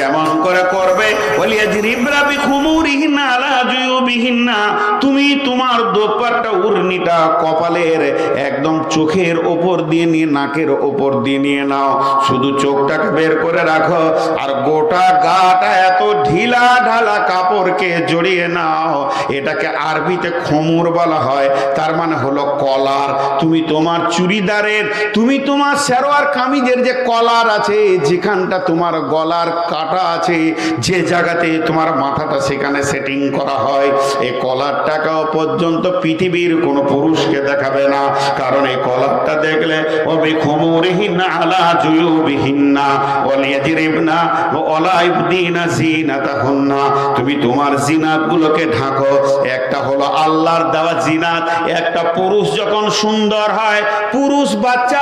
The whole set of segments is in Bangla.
কেমন করে করবে? ওয়ালিয়াজরিবনা বিখুমুরিহিন্না আলা জুয়ুবিহিন্না, তুমি তোমার দোপাট্টা উড়নিটা কপালের একদম চোখের ওপর দিয়ে নিয়ে নাকের ওপর দিয়ে নিয়ে নাও, শুধু চোখটাকে বের করে রাখো, আর গোটা গাটা এত ঢিলা ঢালা কাপড়কে জড়িয়ে নাও। এটাকে আরবিতে খমুর বলা হয়, তার মানে হলো কলার। তুমি তোমার চুড়িদারের, তুমি তোমার সালোয়ার কামিজের যে কলার আছে, যেখানটা তোমার গলার কাটা আছে, যে জায়গাতে তোমার মাথাটা সেখানে সেটিং করা হয়, এই কলারটাকেও পর্যন্ত পৃথিবীর কোনো পুরুষকে দেখাবে না, কারণ এই কলারটা দেখলে ওবে খুমুরিহিন্না আলা জুয়ুবিহিন্না ওয়ালিয়াজরিবনা ওয়ালা ইবদিনা জিনাতাহুন্না, তুমি তোমার জিনাতগুলোকে ঢাকো। একটা হলো আল্লাহর দেওয়া জিনাত, একটা পুরুষ যখন সুন্দর হয়, পুরুষ বাচ্চা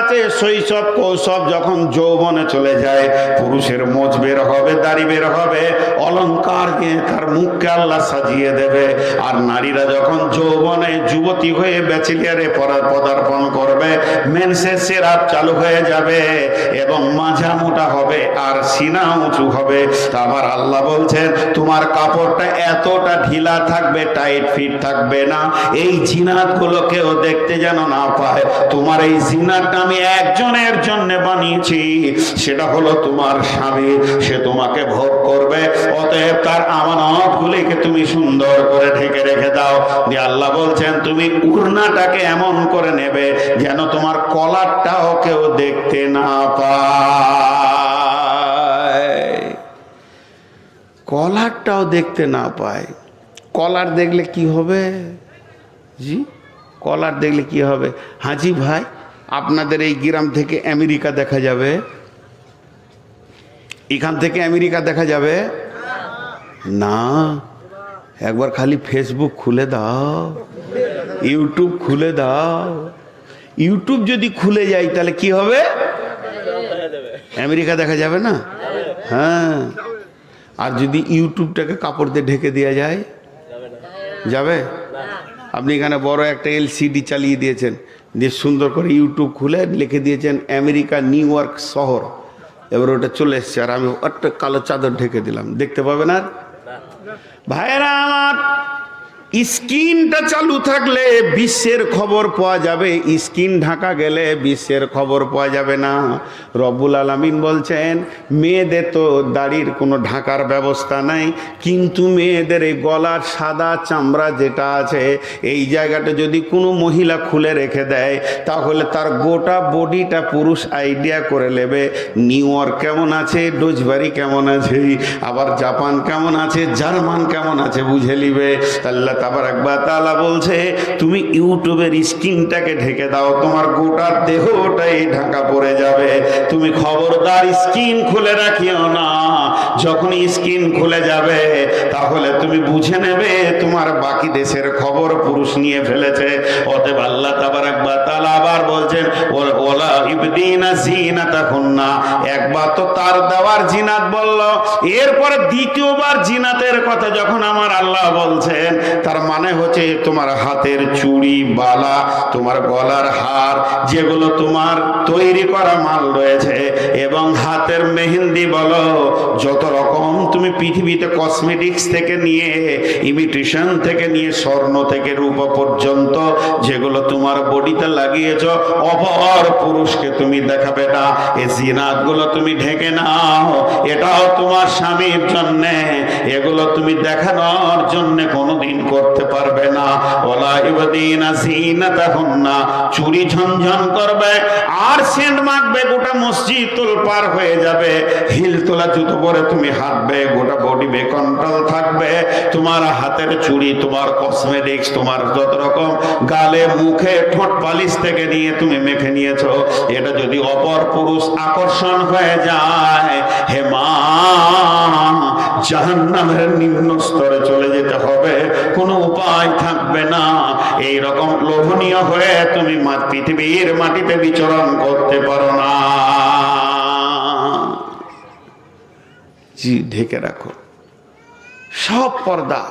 আছে শৈশব কৌশব যখন যৌবনে চলে যায়, পুরুষের মোচ বের হবে, দাড়ি বের হবে, অলংকার দিয়ে তার মুখকে আল্লাহ সাজিয়ে দেবে। আর নারীরা যখন যৌবনে যুবতী হয়ে ব্যাচেলিয়ারে পদার্পণ করবে, মেন্সের সিরাপ চালু হয়ে যাবে এবং মাজা মোটা হবে আর সিনা উঁচু হবে। আবার আল্লাহ বলছেন তোমার কাপড়টা এতটা ঢিলা থাকবে, টাইট ফিট থাকবে না, এই জিনাত গুলো কেউ দেখতে যেন না পায়। তোমার এই জিনাতটা আমি একজনের জন্য বানিয়েছি, সেটা হলো তোমার স্বামী, সে তোমাকে ভোগ করবে, অতএব তার আমানত গুলিকে তুমি সুন্দর করে ঢেকে রেখে দাও। যে আল্লাহ বলছেন তুমি উড়নাটাকে এমন করে নেবে যেন তোমার কলারটাও কেউ দেখতে না পায়, কলারটাও দেখতে না পায়। কলার দেখলে কি হবে? জি, কলার দেখলে কি হবে? হাজি ভাই, আপনাদের এই গ্রাম থেকে আমেরিকা দেখা যাবে? এখান থেকে আমেরিকা দেখা যাবে না। একবার খালি ফেসবুক খুলে দাও, ইউটিউব খুলে দাও। ইউটিউব যদি খুলে যায় তাহলে কি হবে? আমেরিকা দেখা যাবে না? হ্যাঁ। আর যদি ইউটিউবটাকে কাপড় দিয়ে ঢেকে দেওয়া যায়, যাবে? আপনি এখানে বড় একটা এলসিডি চালিয়ে দিয়েছেন, দিয়ে সুন্দর করে ইউটিউব খুলে লিখে দিয়েছেন আমেরিকা নিউ ইয়র্ক শহর, এবার ওটা চলে এসছে, আর আমি একটা কালো চাদর ঢেকে দিলাম, দেখতে পাবেন? আর ভাইয়েরা আমার, স্ক্রিনটা চালু থাকলে বিশ্বের খবর পাওয়া যাবে, স্ক্রিন ঢাকা গেলে বিশ্বের খবর পাওয়া যাবে না। রব্বুল আলামিন বলছেন মেয়েদের তো দাড়ির কোনো ঢাকার ব্যবস্থা নাই, কিন্তু মেয়েদের এই গলার সাদা চামড়া যেটা আছে, এই জায়গাটা যদি কোনো মহিলা খুলে রেখে দেয় তাহলে তার গোটা বডিটা পুরুষ আইডিয়া করে নেবে নিউ ইয়র্ক কেমন আছে, ডোজবাড়ি কেমন আছে, আবার জাপান কেমন আছে, জার্মান কেমন আছে বুঝে নিবে। আল্লাহ তাবারাক ওয়া তাআলা বলছে তুমি ইউটিউবের স্ক্রিনটাকে ঢেকে দাও, তোমার গোটা দেহটাই ঢাকা পড়ে যাবে। তুমি খবরদার স্ক্রিন খুলে রাখিও না, যখন স্ক্রিন খুলে যাবে তাহলে তুমি বুঝে নেবে তোমার বাকি দেশের খবর পুরুষ নিয়ে ফেলেছে। অতএব আল্লাহ তাবারাক ওয়া তাআলা আবার বলছেন ওয়ালা ইবদিনা জিনাতাহুন্না, একবার তো তার দেওয়ার জিনাত বলল, এরপর দ্বিতীয়বার জিনাতের কথা যখন আমার আল্লাহ বলছেন, তার মানে হচ্ছে তোমার হাতের চুড়ি, বালা, তোমার গলার হার, যেগুলো তোমার তৈরি করা মাল রয়েছে, এবং হাতের মেহেন্দি বলো, যত রকম তুমি পৃথিবীতে কসমেটিক্স থেকে নিয়ে ইমিটেশন থেকে নিয়ে স্বর্ণ থেকে রূপা পর্যন্ত যেগুলো তোমার বডিতে লাগিয়েছ, অপর পুরুষকে তুমি দেখাবে না। এই জিনাতগুলো তুমি ঢেকে নাও, এটাও তোমার স্বামীর জন্য, এগুলো তুমি দেখানোর জন্য কোনোদিন করতে পারবে না। ওয়ালা ইবদিনা জিনাতাহুন্না, চুরি ঝনঝন করবে আর সেন্ট মাখবে, গোটা মসজিদ তোলপার হয়ে যাবে, হিল তোলা জুতো পরে তুমি হাঁটবে, গোটা বডি বেকন্ট্রোল থাকবে, তোমার হাতের চুড়ি, তোমার কসমেটিক্স, তোমার যত রকম গালে মুখে ঠোঁট পালিশ থেকে নিয়ে তুমি মেখে নিয়েছো, এটা যদি অপর পুরুষ আকর্ষণ হয়ে যায়, হে মা, জাহান্নামের নিম্ন স্তরে চলে যেতে হবে, কোনো উপায় থাকবে না। এই রকম লোভনীয় হয়ে তুমি পৃথিবীর মাটিতে বিচরণ করতে পারো না। জি, ঢেকে রাখো সব পর্দা।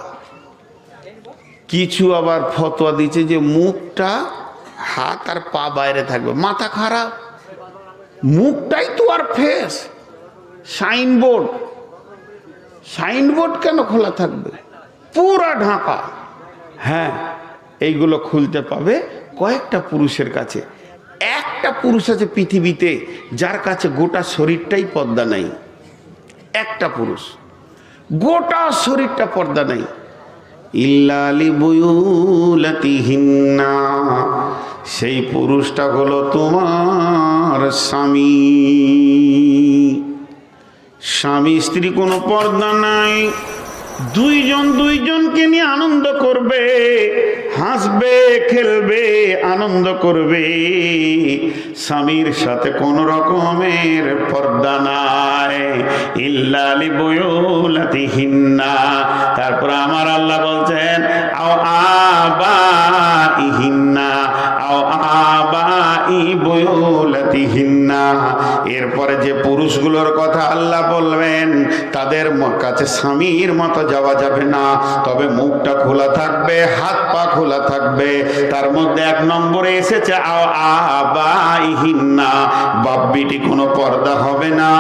কিছু আবার ফতোয়া দিচ্ছে যে মুখটা, হাত আর পা বাইরে থাকবে। মাথা খারাপ, মুখটাই তো আর ফেস, সাইনবোর্ড, সাইনবোর্ড কেন খোলা থাকবে? পুরা ঢাকা। হ্যাঁ, এইগুলো খুলতে পাবে কয়েকটা পুরুষের কাছে। একটা পুরুষ আছে পৃথিবীতে যার কাছে গোটা শরীরটাই পর্দা নাই। একটা পুরুষ, গোটা শরীরটা পর্দা নাই। ইল্লা লিবুয়ুলাতিহিন্না, সেই পুরুষটা হলো তোমার স্বামী। স্বামী স্ত্রী কোনো পর্দা নাই, দুইজন দুইজনকে নিয়ে আনন্দ করবে, হাসবে, খেলবে, আনন্দ করবে। স্বামীর সাথে কোন রকমের পর্দা নাই। ইল্লা লিবুয়ুলাতিহিন্না। তারপর আমার আল্লাহ বলছেন আও আবাইহিন্না, আও আবাই বুয়ুলাতিহিন্না। এরপরে যে পুরুষগুলোর কথা আল্লাহ বলবেন তাদের কাছে স্বামীর মতো যাওয়া যাবে না, তবে মুখটা খোলা থাকবে, হাত পা খোলা থাকবে। তার মধ্যে 1 নম্বরে এসেছে আও আবাইহিন্না, বাপ বেটি কোনো পর্দা হবে না।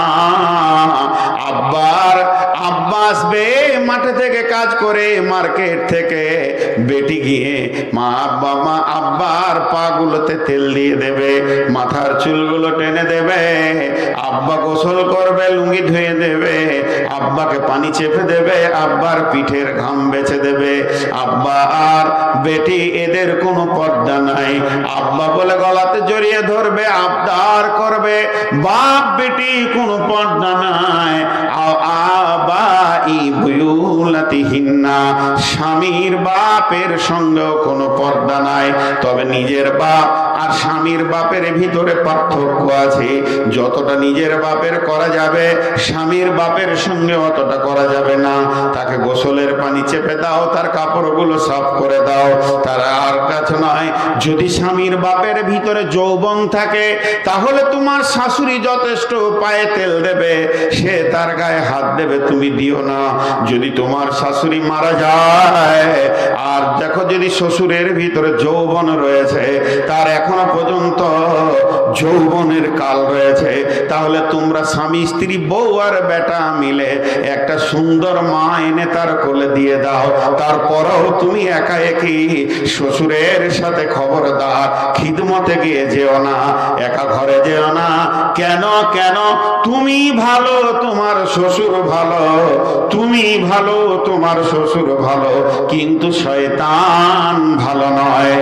আব্বা আসবে মাঠে থেকে কাজ করে, মার্কেট থেকে, বেটি গিয়ে মা আব্বার পা গুলোতে তেল দিয়ে দেবে, মাথার চুলগুলো টেনে দেবে, আব্বা গোসল করবে, লুঙ্গি ধুয়ে দেবে, আব্বাকে পানি চেপে দেবে, আব্বার পিঠের ঘাম বেছে দেবে। আব্বা আর বেটি এদের কোনো পর্দা নাই। আব্বা বলে গলাতে জড়িয়ে ধরবে, আবদার করবে। বাপ বেটি কোনো পর্দা নাই। আবাই বুয়ুলাতিহিন্না, স্বামীর বাপের সঙ্গেও কোনো পর্দা নাই। তবে নিজের বাপ আর স্বামীর বাপের ভিতরে পার্থক্য আছে। যতটা নিজের বাপের করা যাবে, স্বামীর বাপের সঙ্গে অতটা করা যাবে না। তাকে গোসলের পানি চেপে দাও, তার কাপড়গুলো সাফ করে দাও, তার আর কাছে নয়। যদি স্বামীর বাপের ভিতরে যৌবন থাকে তাহলে তোমার শাশুড়ি যথেষ্ট, পায়ে তেল দেবে, সে তার গায়ে হাত দেবে, তুমি দিও না। যদি তোমার শাশুড়ি মারা যায় আর দেখো যদি শ্বশুরের ভিতরে যৌবন রয়েছে, তার এখনো পর্যন্ত যৌবনের কাল রয়েছে, তাহলে তোমরা স্বামী স্ত্রী বউ আর বেটা মিলে একটা সুন্দর মা এনে তার কোলে দিয়ে দাও। তারপরেও তুমি একা একই শ্বশুরের সাথে খবরদার খিদমতে গিয়ে যেও না, একা ঘরে যেও না। কেন কেন? তুমি ভালো, তোমার শ্বশুর ভালো, তুমি ভালো, তোমার শ্বশুর ভালো, কিন্তু শয়তান ভালো নয়।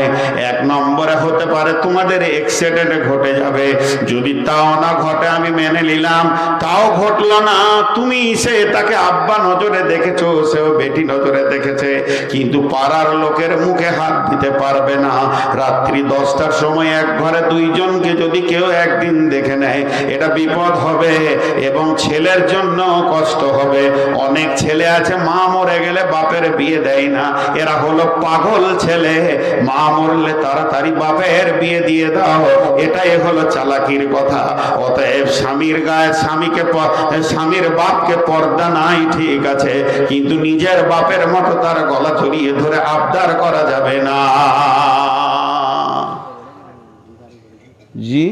1 নম্বরে হতে পারে তোমাদের অ্যাক্সিডেন্ট ঘটে যাবে। যদি তাও না ঘটে আমি মেনে নিলাম, তাও ঘটলো না, তুমি সে তাকে আব্বা নজরে দেখেছো, সেও বেটি নজরে দেখেছে, কিন্তু পাড়ার লোকের মুখে হাত দিতে পারবে না। রাত্রি 10টার সময় এক ঘরে 2 জনকে যদি কেউ একদিন দেখে নেয়, এটা বিপদ হবে এবং ছেলের জন্য কষ্ট হবে। অনেক ছেলে আছে মা মরে গেলে বাপের বিয়ে দেয় না, এরা হলো পাগল ছেলে। মা মরলে তাড়াতাড়ি বাপের বিয়ে দিয়ে দাও, এটাই হলো চালাকির কথা। অতএব স্বামীর গায়ে স্বামীর বাপকে পর্দা নাই, ঠিক আছে, কিন্তু নিজের বাপের মতো তার গলা জড়িয়ে ধরে আবদার করা যাবে না। জি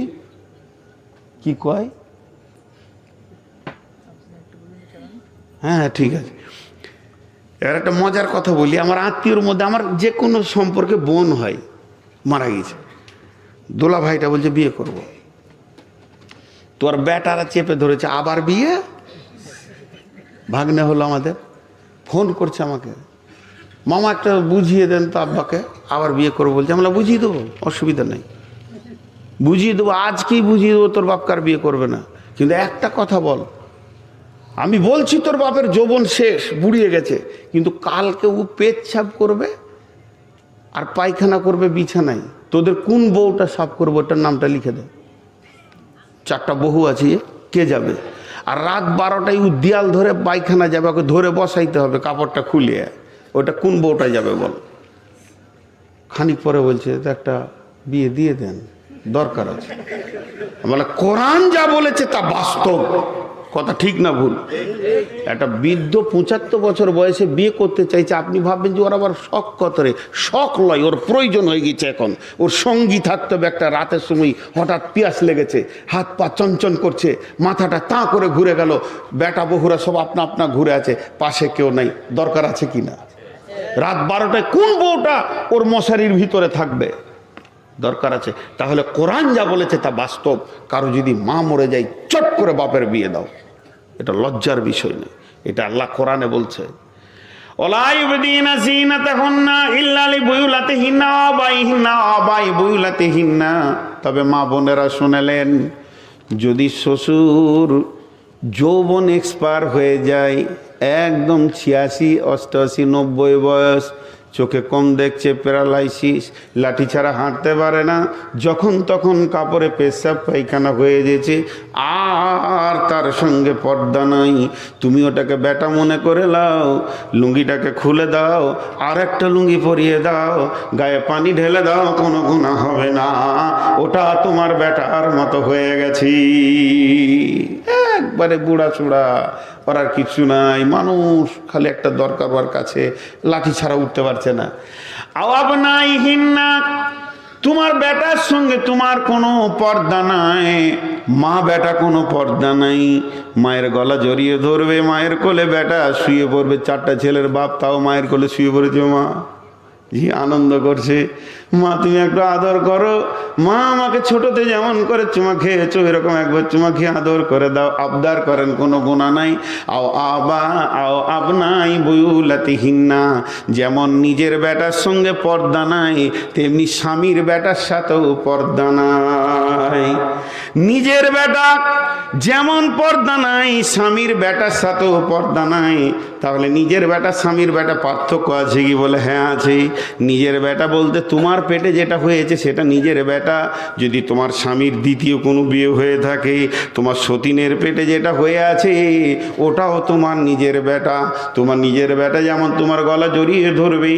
কি কয়? হ্যাঁ ঠিক আছে। এবার একটা মজার কথা বলি। আমার আত্মীয়র মধ্যে আমার যে কোনো সম্পর্কে বোন হয়, মারা গেছে, দোলা ভাইটা বলছে বিয়ে করব। তোর বেটারা চেপে ধরেছে, আবার বিয়ে? ভাগ্নে হলো আমাদের, ফোন করছে আমাকে, মামা একটা বুঝিয়ে দেন তো আব্বাকে, আবার বিয়ে করবো বলছে। আমরা বুঝিয়ে দেবো, অসুবিধা নেই, বুঝিয়ে দেবো, আজকেই বুঝিয়ে দেবো, তোর বাপকার বিয়ে করবে না। কিন্তু একটা কথা বল, আমি বলছি তোর বাপের যৌবন শেষ, বুড়িয়ে গেছে, কিন্তু কালকে ও পেচ্ছাপ করবে আর পায়খানা করবে বিছানায়, তোদের কোন বউটা সাফ করবো, ওটার নামটা লিখে দে। 4টা বহু আছে, কে যাবে? আর রাত 12টায় ও দেয়াল ধরে পায়খানা যাবে, ওকে ধরে বসাইতে হবে, কাপড়টা খুলিয়ে। ওটা কোন বউটা যাবে বল? খানিক পরে বলছে একটা বিয়ে দিয়ে দেন, দরকার আছে। বলে কোরআন যা বলেছে তা বাস্তব, কথা ঠিক না ভুল? একটা বৃদ্ধ 75 বছর বয়সে বিয়ে করতে চাইছে, আপনি ভাববেন যে ওর আবার শখ কত রে? শখ লয়, ওর প্রয়োজন হয়ে গেছে। এখন ওর সঙ্গী থাকতে হবে। একটা রাতের সময় হঠাৎ পিয়াস লেগেছে, হাত পা চঞ্চন করছে, মাথাটা তা করে ঘুরে গেল, বেটা বহুরা সব আপনা আপনা ঘুরে আছে, পাশে কেউ নাই, দরকার আছে কিনা? রাত 12টায় কোন বউটা ওর মশারির ভিতরে থাকবে? দরকার আছে। তাহলে কোরআন যা বলেছে তা বাস্তব। কারো যদি মা মরে যায়, চট করে বাপের বিয়ে দাও, এটা লজ্জার বিষয় নয়, এটা আল্লাহ কোরআনে বলছে। তবে মা বোনেরা শুনেলেন, যদি শ্বশুর যৌবন এক্সপায়ার হয়ে যায়, একদম 86, 88, 90 বয়স, চোখে কম দেখছে, প্যারালাইসিস, লাঠি ছাড়া হাঁটতে পারে না, যখন তখন কাপড়ে পেশাব পায়খানা হয়ে গেছে, আর তার সঙ্গে পর্দা নাই, তুমি ওটাকে বেটা মনে করে লাও, লুঙ্গিটাকে খুলে দাও, আর একটা লুঙ্গি পরিয়ে দাও, গায়ে পানি ঢেলে দাও, কোনো গুনাহ হবে না, ওটা তোমার বেটার মতো হয়ে গেছি। একবারে বুড়া চূড়া, করার কিছু নাই, মানুষ খালি একটা দরকার ওর কাছে, লাঠি ছাড়া উঠতে পারছে না। আওয়াব নাই হিন্না, তোমার বেটার সঙ্গে তোমার কোনো পর্দা নাই, মা বেটা কোনো পর্দা নাই, মায়ের গলা জড়িয়ে ধরবে, মায়ের কোলে বেটা শুয়ে পড়বে, 4টা ছেলের বাপ তাও মায়ের কোলে শুয়ে পড়েছে, মা জি আনন্দ করছে, মা তুমি একটু আদর করো, মা আমাকে ছোটতে যেমন করে চুমা খেয়েছো এরকম একবার চুমা খেয়ে আদর করে দাও, আবদার করেন, কোনো গুনাহ নাই। আও আবা আও আবনাই বুয়ুলাতিহিন্না, যেমন নিজের বেটার সঙ্গে পর্দা নাই, তেমনি স্বামীর বেটার সাথেও পর্দা নাই। নিজের বেটা যেমন পর্দা নাই, স্বামীর বেটার সাথেও পর্দা নাই। তাহলে নিজের বেটা স্বামীর বেটা পার্থক্য আছে কি? বলে হ্যাঁ আছে। নিজের বেটা বলতে তোমার পেটে যেটা হয়েছে সেটা নিজের বেটা। যদি তোমার স্বামীর দ্বিতীয় কোনো বিয়ে হয়ে থাকে, তোমার সতীনের পেটে যেটা হয়ে আছে ওটাও তোমার নিজের বেটা। তোমার নিজের বেটা যেমন তোমার গলা জড়িয়ে ধরবে,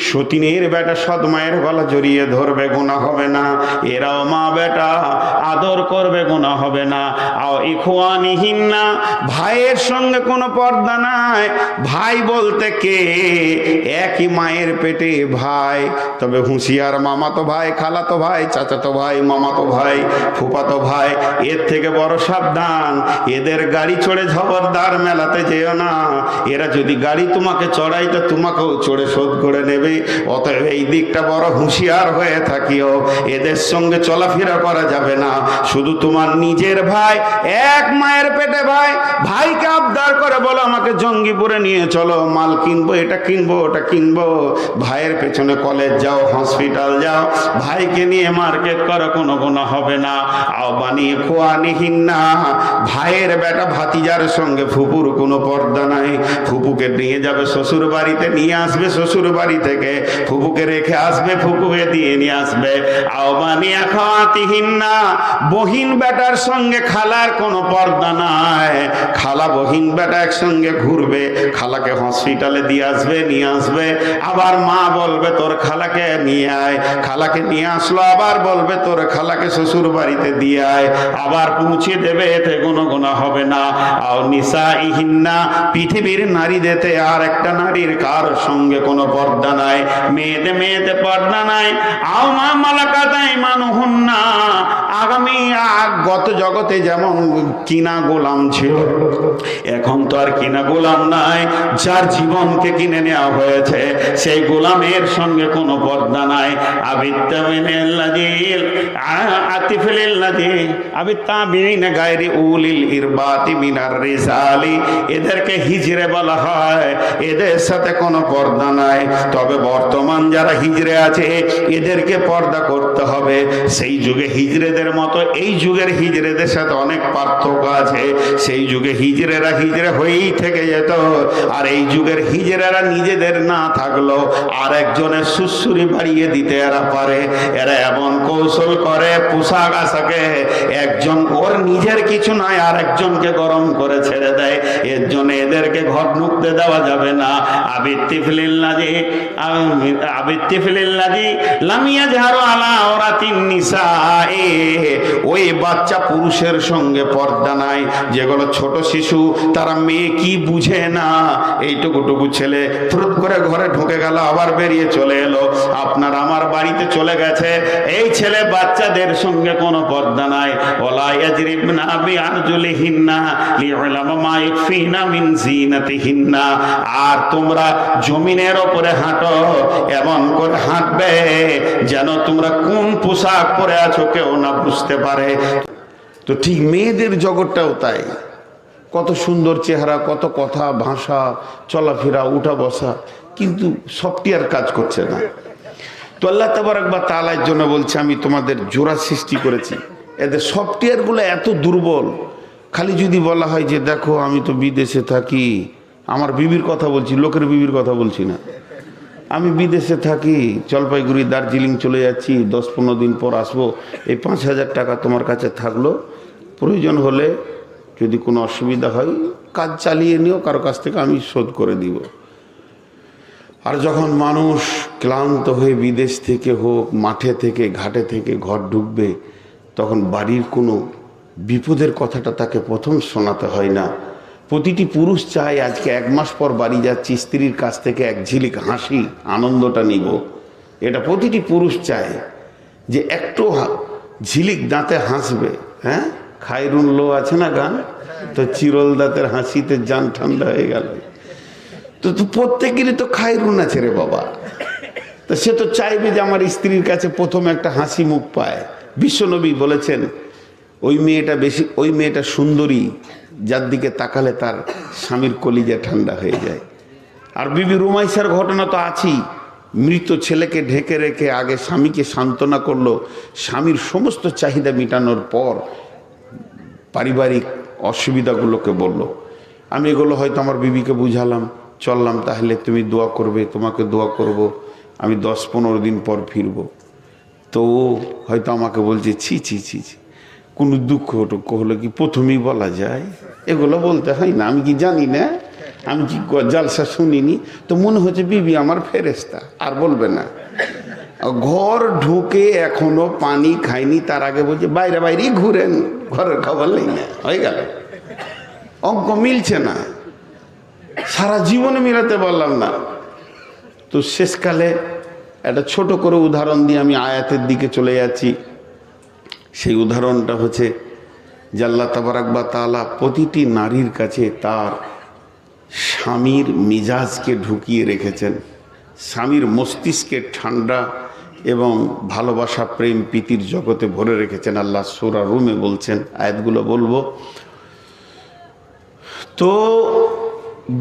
সতীনের বেটা সৎ মায়ের গলা জড়িয়ে ধরবে, গুনাহ হবে না। এরাও মা বেটা, আদর করবে, গুনাহ হবে না। আও ইখওয়ানিহিন্না, ভাইয়ের সঙ্গে কোনো পর্দা নাই। ভাই বলতে কে? একই মায়ের পেটে ভাই, তবে হুঁশিয়ার, মামাতো ভাই, খালাতো ভাই, চাচাতো ভাই, মামাতো ভাই, ফুফাতো ভাই, এর থেকে বড় সাবধান। এদের গাড়ি চড়ে খবরদার মেলাতে যেও না। এরা যদি গাড়ি তোমাকে চড়াই তো তোমাকেও চড়ে শোধ করে নেবে। অতএব এই দিকটা বড় হুঁশিয়ার হয়ে থাকিও। এদের সঙ্গে চলাফেরা করা যাবে না। শুধু তোমার নিজের ভাই, এক মায়ের পেটে ভাই, ভাইকে আবদার করে বলো আমাকে জঙ্গিপুরে নিয়ে চলো, মাল কিনবো, এটা কিনবো, ওটা কিনবো। ভাইয়ের পেছনে কলেজ যাও, হসপিটাল যাও, ভাইকে নিয়ে মার্কেট করো, কোনো গুনাহ হবে না। আও বানিয়ে খোয়ানিহিন্না, ভাইয়ের বেটা ভাতিজার সঙ্গে ফুপুর কোনো পর্দা নাই। ফুপুকে নিয়ে যাবে শ্বশুর বাড়িতে, নিয়ে আসবে শ্বশুর বাড়ি থেকে, ফুপুকে রেখে আসবে, ফুপুকে দিয়ে নিয়ে আসবে। আও বানিয়ে খাওয়াতিহিন্না, বহিন বেটার সঙ্গে খালার কোনো পর্দা নাই। খালা বহিন বেটা একসঙ্গে ঘুরবে, খালাকে হসপিটালে দিয়ে আসবে, নিয়ে আসবে, আবার মা বলবে তোর খালাকে নিয়ে আয়, খালাকে নিয়ে আসলো, আবার বলবে তোর খালাকে শ্বশুর বাড়িতে দিয়ে আয়, আবার পৌঁছে দেবে, এতে কোনো গুনাহ হবে না। আও নিসাইহিন্না, পৃথিবীর নারীদেরতে আর একটা নারীর কার সঙ্গে কোনো পর্দা নাই, মেয়েতে পর্দা নাই। আও মা মালাকাত আইমানুহুন্না, আগামী গত জগতে যেমন কিনা গোলাম ছিল, এখন তো আর কিনা গোলাম নাই। যার জীবনকে কিনে নেওয়া হয়েছে সেই গোলামের সঙ্গে কোনো পর্দা নাই। এদেরকে হিজরে বলা হয়, এদের সাথে কোনো পর্দা নাই। তবে বর্তমান যারা হিজরে আছে এদেরকে পর্দা করতে হবে। সেই যুগে হিজরেদের মতো এই যুগের হিজরেদের সাথে অনেক পার্থক্য আছে। সেই যুগে হিজরেরা হিজরে হয়েই থেকে যেত। আর এই যুগের হিজড়ারা নিজেদের না থাকলো আর একজনের সুসুরি বাড়িয়ে দিতে এরা পারে। এরা এমন কৌশল করে পোশাক আশাকে, একজন ওর নিজের কিছু নয় আর একজনকে গরম করে ছেড়ে দেয়। এর জন্য এদেরকে ঘর ঢুকতে দেওয়া যাবে না। ওই বাচ্চা পুরুষের সঙ্গে পর্দা নাই, যেগুলো ছোট শিশু তারা মেয়ে কি বুঝে না, এইটুকুটুকু ছেলে ফুরুত করে ঘরে ঢুকে গেল আবার বেরিয়ে চলে এলো, আপনার আমার বাড়িতে চলে গেছে। এই ছেলে বাচ্চাদের সঙ্গে কোনো পর্দা নাই। ওলা ইয়াজরিবনা বিআরজুলিহিন্না লিউলামা মা ইয়াকফিনা মিন জিনাতিহিন্না। আর তোমরা জমিনের উপরে হাঁটো, এমন করে হাঁটবে যেন তোমরা কোন পোশাক পরে আছো কেউ না বুঝতে পারে। তো ঠিক মেয়েদের জগৎটাও তাই, কত সুন্দর চেহারা, কত কথা, ভাষা, চলাফেরা, উঠা বসা, কিন্তু সফটওয়্যার কাজ করছে না। তো আল্লাহ তাবারক ওয়া তাআলার জন্য বলছে আমি তোমাদের জোড়া সৃষ্টি করেছি। এদের সফটওয়্যারগুলো এত দুর্বল, খালি যদি বলা হয় যে দেখো আমি তো বিদেশে থাকি, আমার বিবির কথা বলছি, লোকের বিবির কথা বলছি না, আমি বিদেশে থাকি, জলপাইগুড়ি দার্জিলিং চলে যাচ্ছি, 10-15 দিন পর আসবো, এই 5,000 টাকা তোমার কাছে থাকলো, প্রয়োজন হলে যদি কোনো অসুবিধা হয় কাজ চালিয়ে নিও, কারো কাছ থেকে আমি শোধ করে দিব। আর যখন মানুষ ক্লান্ত হয়ে বিদেশ থেকে হোক, মাঠে থেকে, ঘাটে থেকে ঘর ঢুকবে, তখন বাড়ির কোনো বিপদের কথাটা তাকে প্রথম শোনাতে হয় না। প্রতিটি পুরুষ চায় আজকে 1 মাস পর বাড়ি যাচ্ছি, স্ত্রীর কাছ থেকে এক ঝিলিক হাসি, আনন্দটা নিব। এটা প্রতিটি পুরুষ চায় যে একটু ঝিলিক দাঁতে হাসবে। হ্যাঁ, খায়রুন লো আছে না গান, তো চিরল দাঁতের হাসিতে জান ঠান্ডা হয়ে গেল। তো প্রত্যেকেরই তো খায়রুন আছে রে বাবা। তো সে তো চাইবে যে আমার স্ত্রীর কাছে প্রথম একটা হাসি মুখ পায়। বিশ্বনবী বলেছেন ওই মেয়েটা সুন্দরী যার দিকে তাকালে তার স্বামীর কলিজা ঠান্ডা হয়ে যায়। আর বিবি রুমাইসার ঘটনা তো আছেই, মৃত ছেলেকে ঢেকে রেখে আগে স্বামীকে সান্ত্বনা করলো, স্বামীর সমস্ত চাহিদা মেটানোর পর পারিবারিক অসুবিধাগুলোকে বলল। আমি এগুলো হয়তো আমার বিবিকে বুঝালাম, চললাম, তাহলে তুমি দোয়া করবে, তোমাকে দোয়া করব, আমি 10-15 দিন পর ফিরবো। তো হয়তো আমাকে বলছে ছি ছি ছি ছি, কোনো দুঃখ টুক্ষ হলো কি প্রথমেই বলা যায়? এগুলো বলতে হয় না, আমি কি জানি না, আমি কি জালসা শুনিনি? তো মনে হচ্ছে বিবি আমার ফেরেশতা, আর বলবে না। ঘর ঢুকে এখনো পানি খাইনি, তার আগে বলছে বাইরে বাইরেই ঘুরেন, ঘরের খাবার নেই না, হয়ে গেল। অঙ্ক মিলছে না, সারা জীবনে মিলাতে পারলাম না। তো শেষকালে একটা ছোট করে উদাহরণ দিয়ে আমি আয়াতের দিকে চলে যাচ্ছি। সেই উদাহরণটা হচ্ছে যে আল্লাহ তাবারক ওয়া তাআলা প্রতিটি নারীর কাছে তার স্বামীর মিজাজকে ঢুকিয়ে রেখেছেন, স্বামীর মস্তিষ্কে ঠান্ডা এবং ভালোবাসা, প্রেম, প্রীতির জগতে ভরে রেখেছেন। আল্লাহ সূরা রুমে বলছেন, আয়াতগুলো বলবো। তো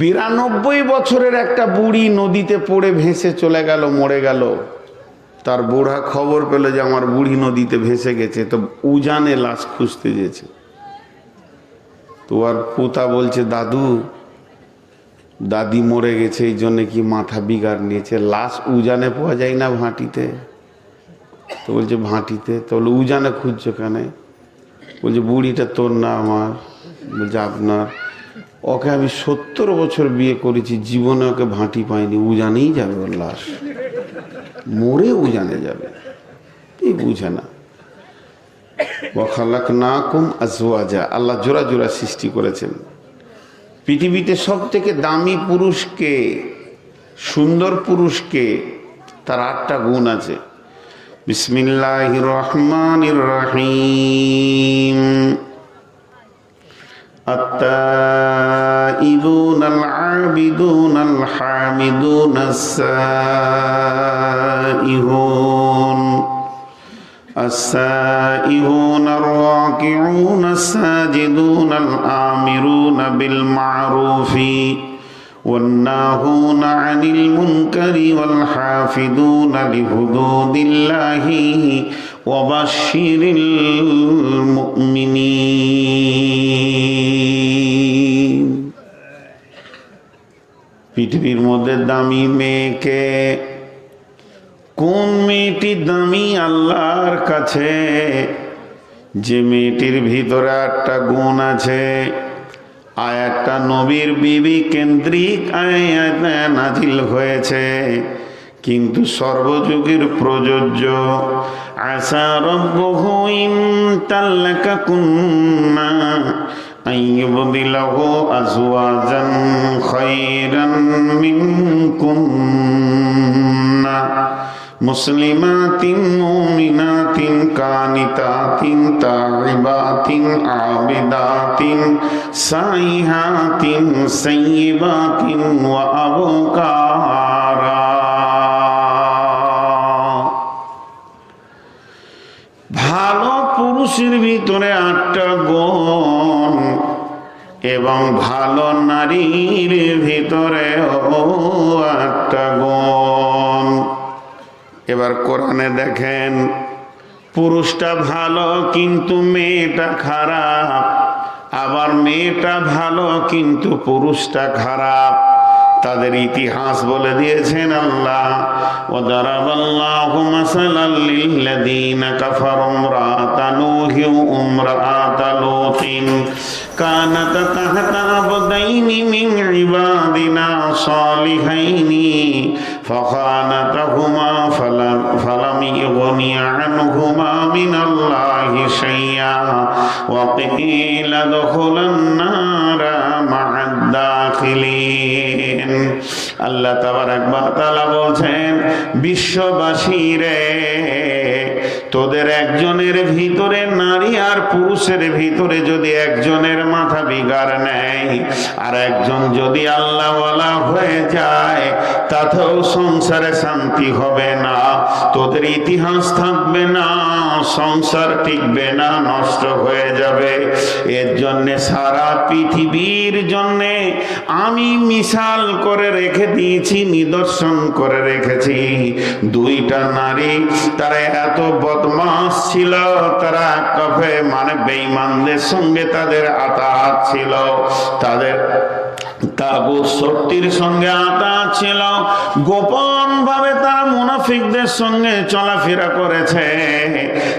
92 বছরের একটা বুড়ি নদীতে পড়ে ভেসে চলে গেল, মরে গেল। তার বুড়া খবর পেল যে আমার বুড়ি নদীতে ভেসে গেছে, তো উজানে লাশ খুঁজতে গেছে। তো আর পোতা বলছে দাদি মরে গেছে, এই জন্য কি মাথা বিগার নিয়েছে, লাশ উজানে পাওয়া যায় না ভাটিতে? তো বলছে ভাটিতে। তো বলে উজানে খুঁজছো কেন? বলছে বুড়িটা তোর না আমার? বলছে আপনার। ওকে আমি 70 বছর বিয়ে করেছি, জীবনে ওকে ভাটি পাইনি, উজানেই যাবে ওর লাশ, মরে উজানে যাবে, এই বুঝে না। ওয়াখালাকনাকুম আজওয়াজা, আল্লাহ জোড়া জোড়া সৃষ্টি করেছেন। পৃথিবীতে সব থেকে দামি পুরুষকে, সুন্দর পুরুষকে, তার 8টা গুণ আছে। বিসমিল্লাহির রহমানির রহিম। التائبون العابدون الحامدون السائحون الراكعون الساجدون الآمرون بالمعروف والناهون عن المنكر والحافظون لحدود الله وبشر المؤمنين। পৃথিবীর মধ্যে দামি মেয়েকে, কোন মেয়েটি দামি আল্লাহর কাছে? যে মেয়েটির ভিতরে একটা গুণ আছে। আয়াতটা নবীর বিবি কেন্দ্রিক আয়াত নাজিল হয়েছে, কিন্তু সর্বযুগের প্রযোজ্য। আসা রব্বুহু ইন তাল্লাকাকুন্না আইয়ুবদিলাহু আজওয়াজান খায়রান মিনকুন্না মুসলিমাতিন মুমিনাতিন কানিতাতিন তাইবাতিন আবিদাতিন সাইহাতিন সাইয়্যিবাতিন ওয়া আবকারা। ভালো পুরুষের ভিতরে 8টা গুণ এবং ভালো নারীর ভিতরেও 8টা গুণ। এবার কোরআনে দেখেন, পুরুষটা ভালো কিন্তু মেয়েটা খারাপ, আবার মেয়েটা ভালো কিন্তু পুরুষটা খারাপ। তাদের ইতিহাস বলে দিয়েছেন আল্লাহ। ওয়াদারাবাল্লাহু মাসালাল লিল্লাযীনা কাফারু ইমরাআতা নূহিন ওয়া ইমরাআতা লূতিন কানাতা তাহতা আবদাইনি মিন ইবাদিনা সালিহাইনি ফাখানাতাহুমা ফালাম ইউগনিয়া আনহুমা মিনাল্লাহি শাইআ ওয়া কিলা দুখুলান নারা মা'আদ দাখিলিন। আল্লাহ তাবারাক ওয়া তাআলা বলছেন, বিশ্ববাসী রে, তোদের একজনের ভিতরে, নারী আর পুরুষের ভিতরে যদি একজনের মাথা বিগাড় নেয় আর একজন যদি আল্লাহওয়ালা হয়ে যায়, তাতেও সংসারে শান্তি হবে না, তোদের ইতিহাস থাকবে না, সংসার টিকবে না, নষ্ট হয়ে যাবে। এর জন্যে সারা পৃথিবীর জন্যে আমি মিসাল করে রেখে দিয়েছি, নিদর্শন করে রেখেছি। 2টা নারী, তারা এত বদমাশ ছিল, তারা কফে মানে বেঈমানদের সঙ্গে তাদের আতাত ছিল, তাদের তাগুত শক্তির সঙ্গে আতাত ছিল, গোপন ভাবে তারা মুনাফিকদের সঙ্গে চলাফেরা করেছে।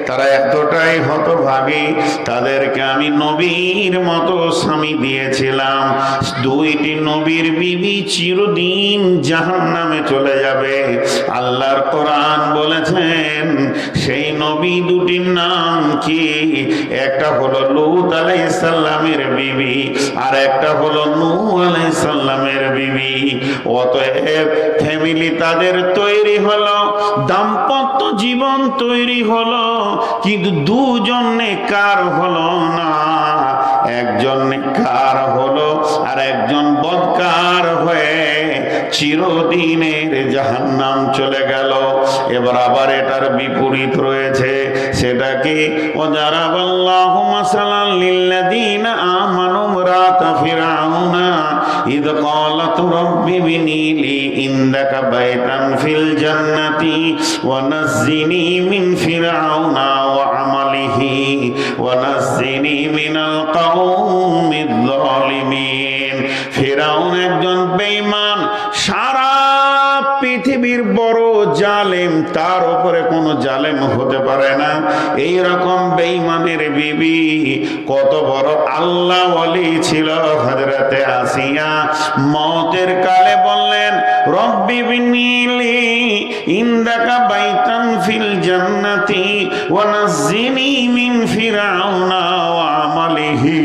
তারা এতটাই হতভাগী, তাদেরকে আমি নবীর মতো স্বামী দিয়েছিলাম। 2টি নবীর বিবি চিরদিন জাহান্নামে চলে যাবে। আল্লাহর কোরআন বলেছেন, সেই নবী 2টির নাম কি? একটা হলো লূত আলাইহিস সালামের বিবি, আর একটা হলো নূহ আলাইহিস সালামের বিবি। অতএব ফ্যামিলি তাদের তৈরি হলো, দাম্পত্য জীবন তৈরি হলো, কিন্তু 2জন নেককার হলো না। একজন নেককার হলো আর একজন বদকার হয়ে চিরদিনের জাহান্নাম চলে গেল। এবার আবার এটার বিপরীত রয়েছে, সেটা কি? ওয়াদারাবাল্লাহু মাসালাল লিল্লাযীনা আমানু ইমরাতা ফিরআউনা ইয ক্বালাত রাব্বি বিনি লি ইনদাকা বাইতান ফিল জান্নাতি ওয়া নাজ্জিনি মিন ফিরআউনা ওয়া আমালিহি ওয়া নাজ্জিনি মিনাল কওমিয যালিমিন। ফিরআউন একজন বেঈমান, সারা পৃথিবীর বড় জালেম, তার উপরে কোনো জালেম হতে পারে না। এই রকম বেঈমানের বিবি কত বড় আল্লাহ ওয়ালি ছিল হযরতে আসিয়া। মওতের কালে বললেন, রব্বি বিনিলি ইনদাকা বাইতান ফিল জান্নাতি ওয়া নাজ্জিনি মিন ফিরআউনা ওয়া আমালিহি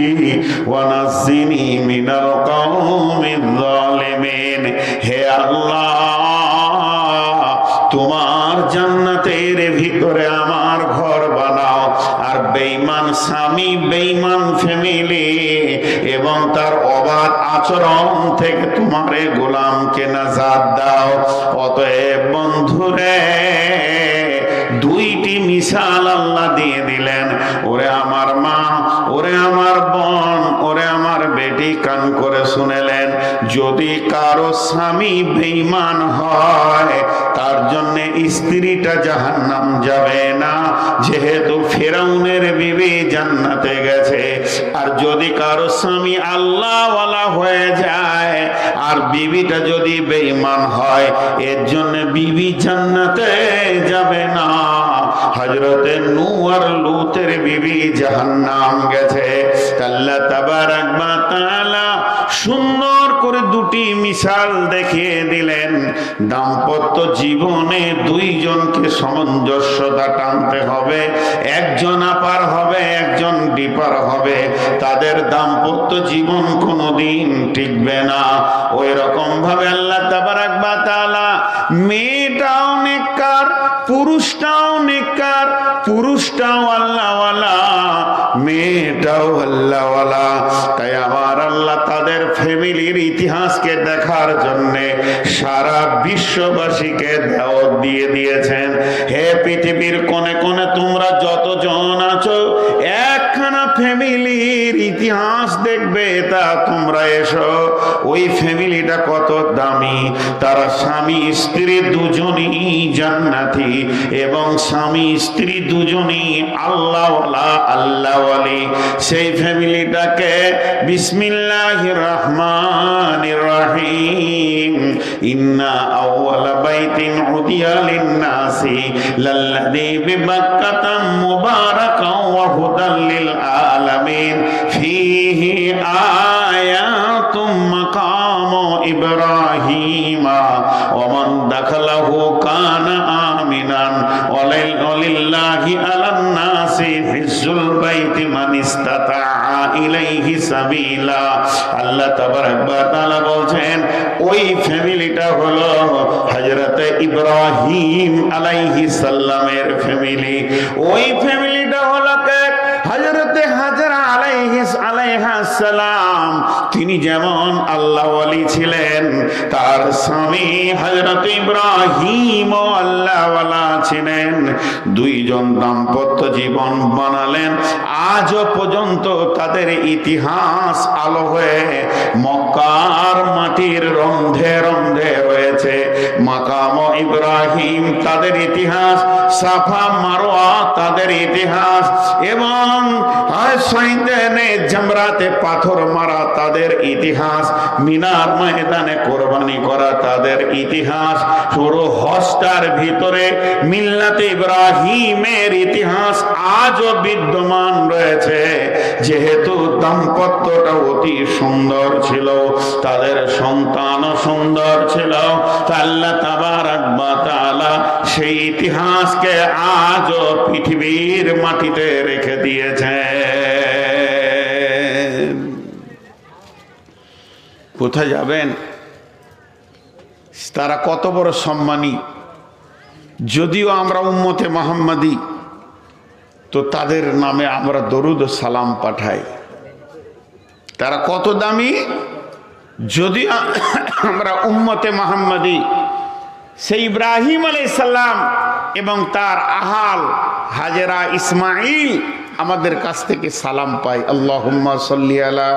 ওয়া নাজ্জিনি মিনাল কওমিয যালিমিন। হে আল্লাহ, তোমার জান্নাতের ভিতরে আমার ঘর বানাও, আর বেঈমান স্বামী, বেঈমান ফ্যামিলি এবং তার অবাধ আচরণ থেকে তোমার গোলামকে নাজাত দাও। অতএব বন্ধুরে, 2টি মিসাল আল্লাহ দিয়ে দিলেন। ওরে আমার মা, ওরে আমার বোন, ওরে আমার বেটি, কান করে শুনেলেন, যদি কারো স্বামী বেঈমান হয়, তার জন্য স্ত্রীটা জাহান্নাম যাবে না, যেহেতু ফিরআউনের বিবি জান্নাতে গেছে। আর যদি কারো স্বামী আল্লাহওয়ালা হয়ে যায় আর বিবিটা যদি বেঈমান হয় এর জন্য বিবি জান্নাতে যাবে না। হযরতে নূহ আর লূতের বিবি জাহান্নাম গেছে। আল্লাহ তাবারাক ওয়া তাআলা সুন্দর করে দুটি মিসাল দেখিয়ে দিলেন। দাম্পত্য জীবনে দুইজনকে সামঞ্জস্যতা টানতে হবে। একজন আপার হবে, একজন ডিপার হবে, তাদের দাম্পত্য জীবন কোনোদিন টিকবে না। ওই রকম ভাবে আল্লাহ তাবারাক ওয়া তাআলা মেয়েটাও নেককার, পুরুষটাও নেককার, পুরুষটাও আল্লাহওয়ালা, মেয়েটাও আল্লাহওয়ালা। তাই আমার আল্লাহ তাদের ফ্যামিলির ইতিহাসকে দেখার জন্য সারা বিশ্ববাসীকে দাওয়াত দিয়ে দিয়েছেন। হে পৃথিবীর কোণে কোণে তোমরা যতজন আছো, একখানা ফ্যামিলির ইতিহাস দেখবে, তা তোমরা এসো। ওই ফ্যামিলিটা কত দামি, তারা স্বামী স্ত্রী দুজনই জান্নাতি এবং স্বামী স্ত্রী দুজনই আল্লাহওয়ালা, আল্লাহওয়ালি। সেই ফ্যামিলিটাকে বিসমিল্লাহির রহমানির রহিম, ইন্না আউওয়ালা বাইতিন উদিয়া লিন-নাসি লাল্লাযী বিবাক্কাতা মুবারাকান ওয়া হুদাল লিল আলামিন ফীহি আয়াতুম মাকামু ইব্রাহিমা ওয়া মান দাখালাহু কানা আমিনান ওয়ালিল্লাহি আলান নাসি হিজ্জুল বাইতি মান ইসতাতা ইলাইহি সাবিলা। আল্লাহ তাবারাক ওয়া তাআলা বলছেন ওই ফ্যামিলিটা হলো হযরত ইব্রাহিম আলাইহিস সালামের ফ্যামিলি। ওই ফ্যামিলিটা হলো হযরত হাজরা আলাইহাস সালাম। তিনি যেমন আল্লাহ ওয়ালি ছিলেন, তার স্বামী হযরত ইব্রাহিম ও আল্লাহ ওয়ালা ছিলেন। দুইজন দাম্পত্য জীবন বানালেন। আজও পর্যন্ত তাদের ইতিহাস আলো হয়ে মক্কার মাটির রন্ধে রন্ধে রয়েছে। মাকাম ইব্রাহিম তাদের ইতিহাস, সাফা মারওয়া তাদের ইতিহাস, এবং সাইদানে জামরাতে পাথর মারা তাদের ইতিহাস, মিনার ময়দানে কোরবানি করা তাদের ইতিহাস, পুরো হজটার ভিতরে মিল্লাতে ইব্রাহিমের ইতিহাস আজও বিদ্যমান রয়েছে। যেহেতু দাম্পত্যটা অতি সুন্দর ছিল, তাদের সন্তানও সুন্দর ছিল, আল্লাহ তাবারাক ওয়া তাআলা সেই ইতিহাসকে আজও পৃথিবীর মাটিতে রেখে দিয়েছে। কোথায় যাবেন? তারা কত বড় সম্মানী। যদিও আমরা উম্মতে মুহাম্মাদি, তো তাদের নামে আমরা দরুদ ও সালাম পাঠাই। তারা কত দামি। যদিও আমরা উম্মতে মুহাম্মাদি, সেই ইব্রাহিম আলাইহিস সালাম এবং তার আহাল হাজেরা ইসমাইল আমাদের কাছ থেকে সালাম পাই। আল্লাহুম্মা সাল্লি আলা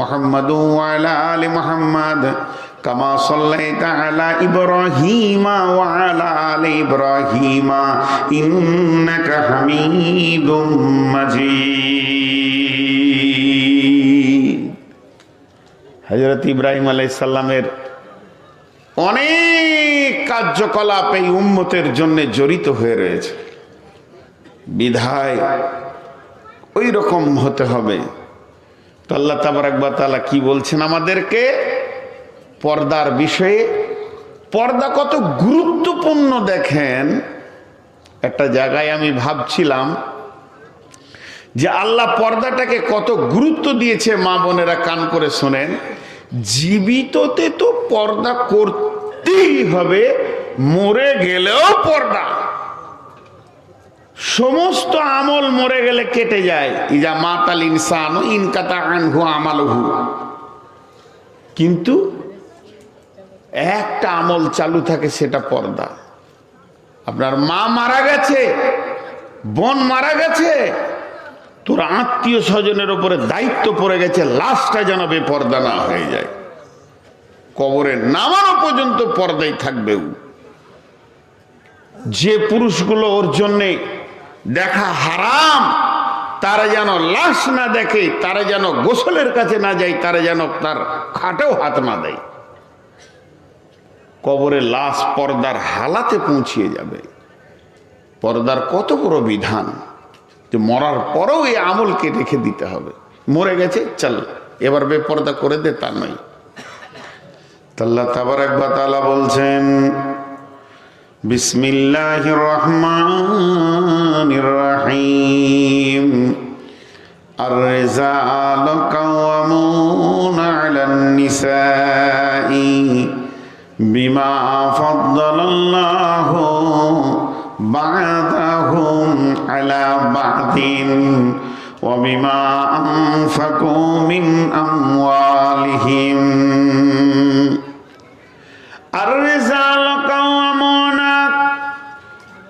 মুহাম্মাদ ওয়া আলা আলি মুহাম্মাদ কামা সাল্লাইতা আলা ইব্রাহিম ওয়া আলা আলি ইব্রাহিম ইন্নাকা হামিদুম মাজিদ। হযরত ইব্রাহিম আলাইহিস সালামের অনেক কার্যকলাপ এই উম্মতের জন্য জড়িত হয়ে রয়েছে। বিধায় ওই রকম হতে হবে। তো আল্লাহ তাবারাক ওয়া তাআলা কি বলছেন আমাদেরকে পর্দার বিষয়ে? পর্দা কত গুরুত্বপূর্ণ দেখেন। একটা জায়গায় আমি ভাবছিলাম যে আল্লাহ পর্দাটাকে কত গুরুত্ব দিয়েছে। মা বোনেরা কান করে শোনেন, জীবিততে তো পর্দা করতেই হবে, মরে গেলেও পর্দা। সমস্ত আমল মরে গেলে কেটে যায়। ইজা মাতাল ইনসানু ইনকাতা আনহু আমালুহু, কিন্তু একটা আমল চালু থাকে, সেটা পর্দা। আপনার মা মারা গেছে, বোন মারা গেছে, তোর আত্মীয় স্বজনের উপরে দায়িত্ব পড়ে গেছে, লাশটা যেন বেপর্দা না হয়ে যায়। কবরে নামানো পর্যন্ত পর্দাই থাকবে। যে পুরুষগুলো ওর জন্যে দেখা হারাম, তারা যেন লাশ না দেখে, তারা যেন গোসলের কাছে না যায়, তারা যেন তার খাটেও হাত না দেয়। কবরে লাশ পর্দার হালাতে পৌঁছিয়ে যাবে। পর্দার কত বড় বিধান যে মরার পরেও এই আমলকে রেখে দিতে হবে। মরে গেছে চল এবার বেপর্দা করে দে, তা নয়। আল্লাহ তাবারক ওয়া তাআলা বলছেন বিসমিল্লাহির রহমানির রহিম আর-রিজালু কাওয়ামুনা আলান নিসাই বিমা ফাদ্দালাল্লাহু বা'দাহুম আলা বা'দিন ওয়া বিমা আনফাকু মিন আমওয়ালিহিম। আর-রিজালু কাওয়ামুনা,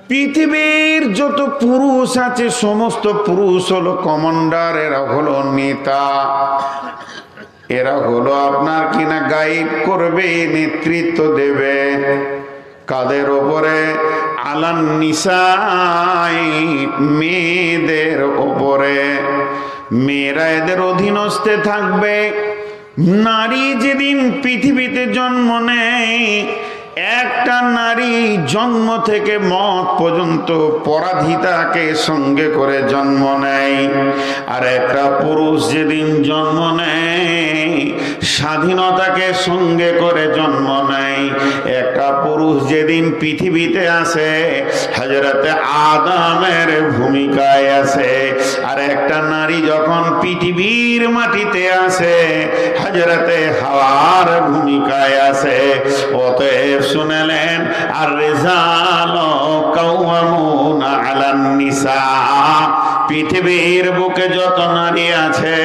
পৃথিবীর যত পুরুষ আছে সমস্ত পুরুষ হলো কমান্ডার, এরা হলো নেতা, এরা হলো আপনার কিনা গাইড করবে, নেতৃত্ব দেবে। কাদের ওপরে? আলান নিসাই, মেয়েদের ওপরে। মেয়েরা এদের অধীনস্থে থাকবে। নারী যেদিন পৃথিবীতে জন্ম নেয়, একটা নারী জন্ম থেকে মত পর্যন্ত পরাধীতাকে সঙ্গে করে জন্ম নেয়। আর একটা পুরুষ যেদিন জন্ম নেয়, স্বাধীনতাকে সঙ্গে করে জন্ম নেয়। একটা পুরুষ যেদিন পৃথিবীতে আসে, হযরতে আদমের ভূমিকায় আসে। আর একটা নারী যখন পৃথিবীর মাটিতে আসে, হযরতে হাওয়ার ভূমিকায় আসে। অতএব শুনলেন আর-রিজালু কাওয়ামুনা আলান নিসা, পৃথিবীর বুকে যত নারী আছে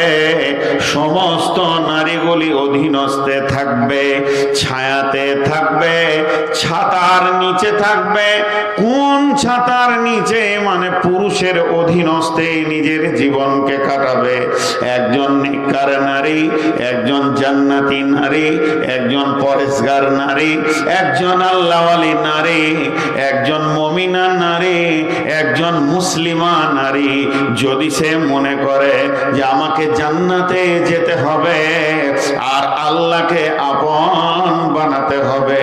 সমস্ত নারীগুলি অধীনস্থে থাকবে, ছায়াতে থাকবে, ছাতার নিচে থাকবে। কোন ছাতার নিচে? মানে পুরুষের অধীনস্থে নিজের জীবনকে কাটাবে। একজন নেককার নারী, একজন জান্নাতি নারী, একজন পরেশগার নারী, একজন আল্লাহওয়ালি নারী, একজন মুমিনা নারী, একজন মুসলিমা নারী। যদি সে মনে করে যে আমাকে জান্নাতে যেতে হবে আর আল্লাহকে আপন বানাতে হবে,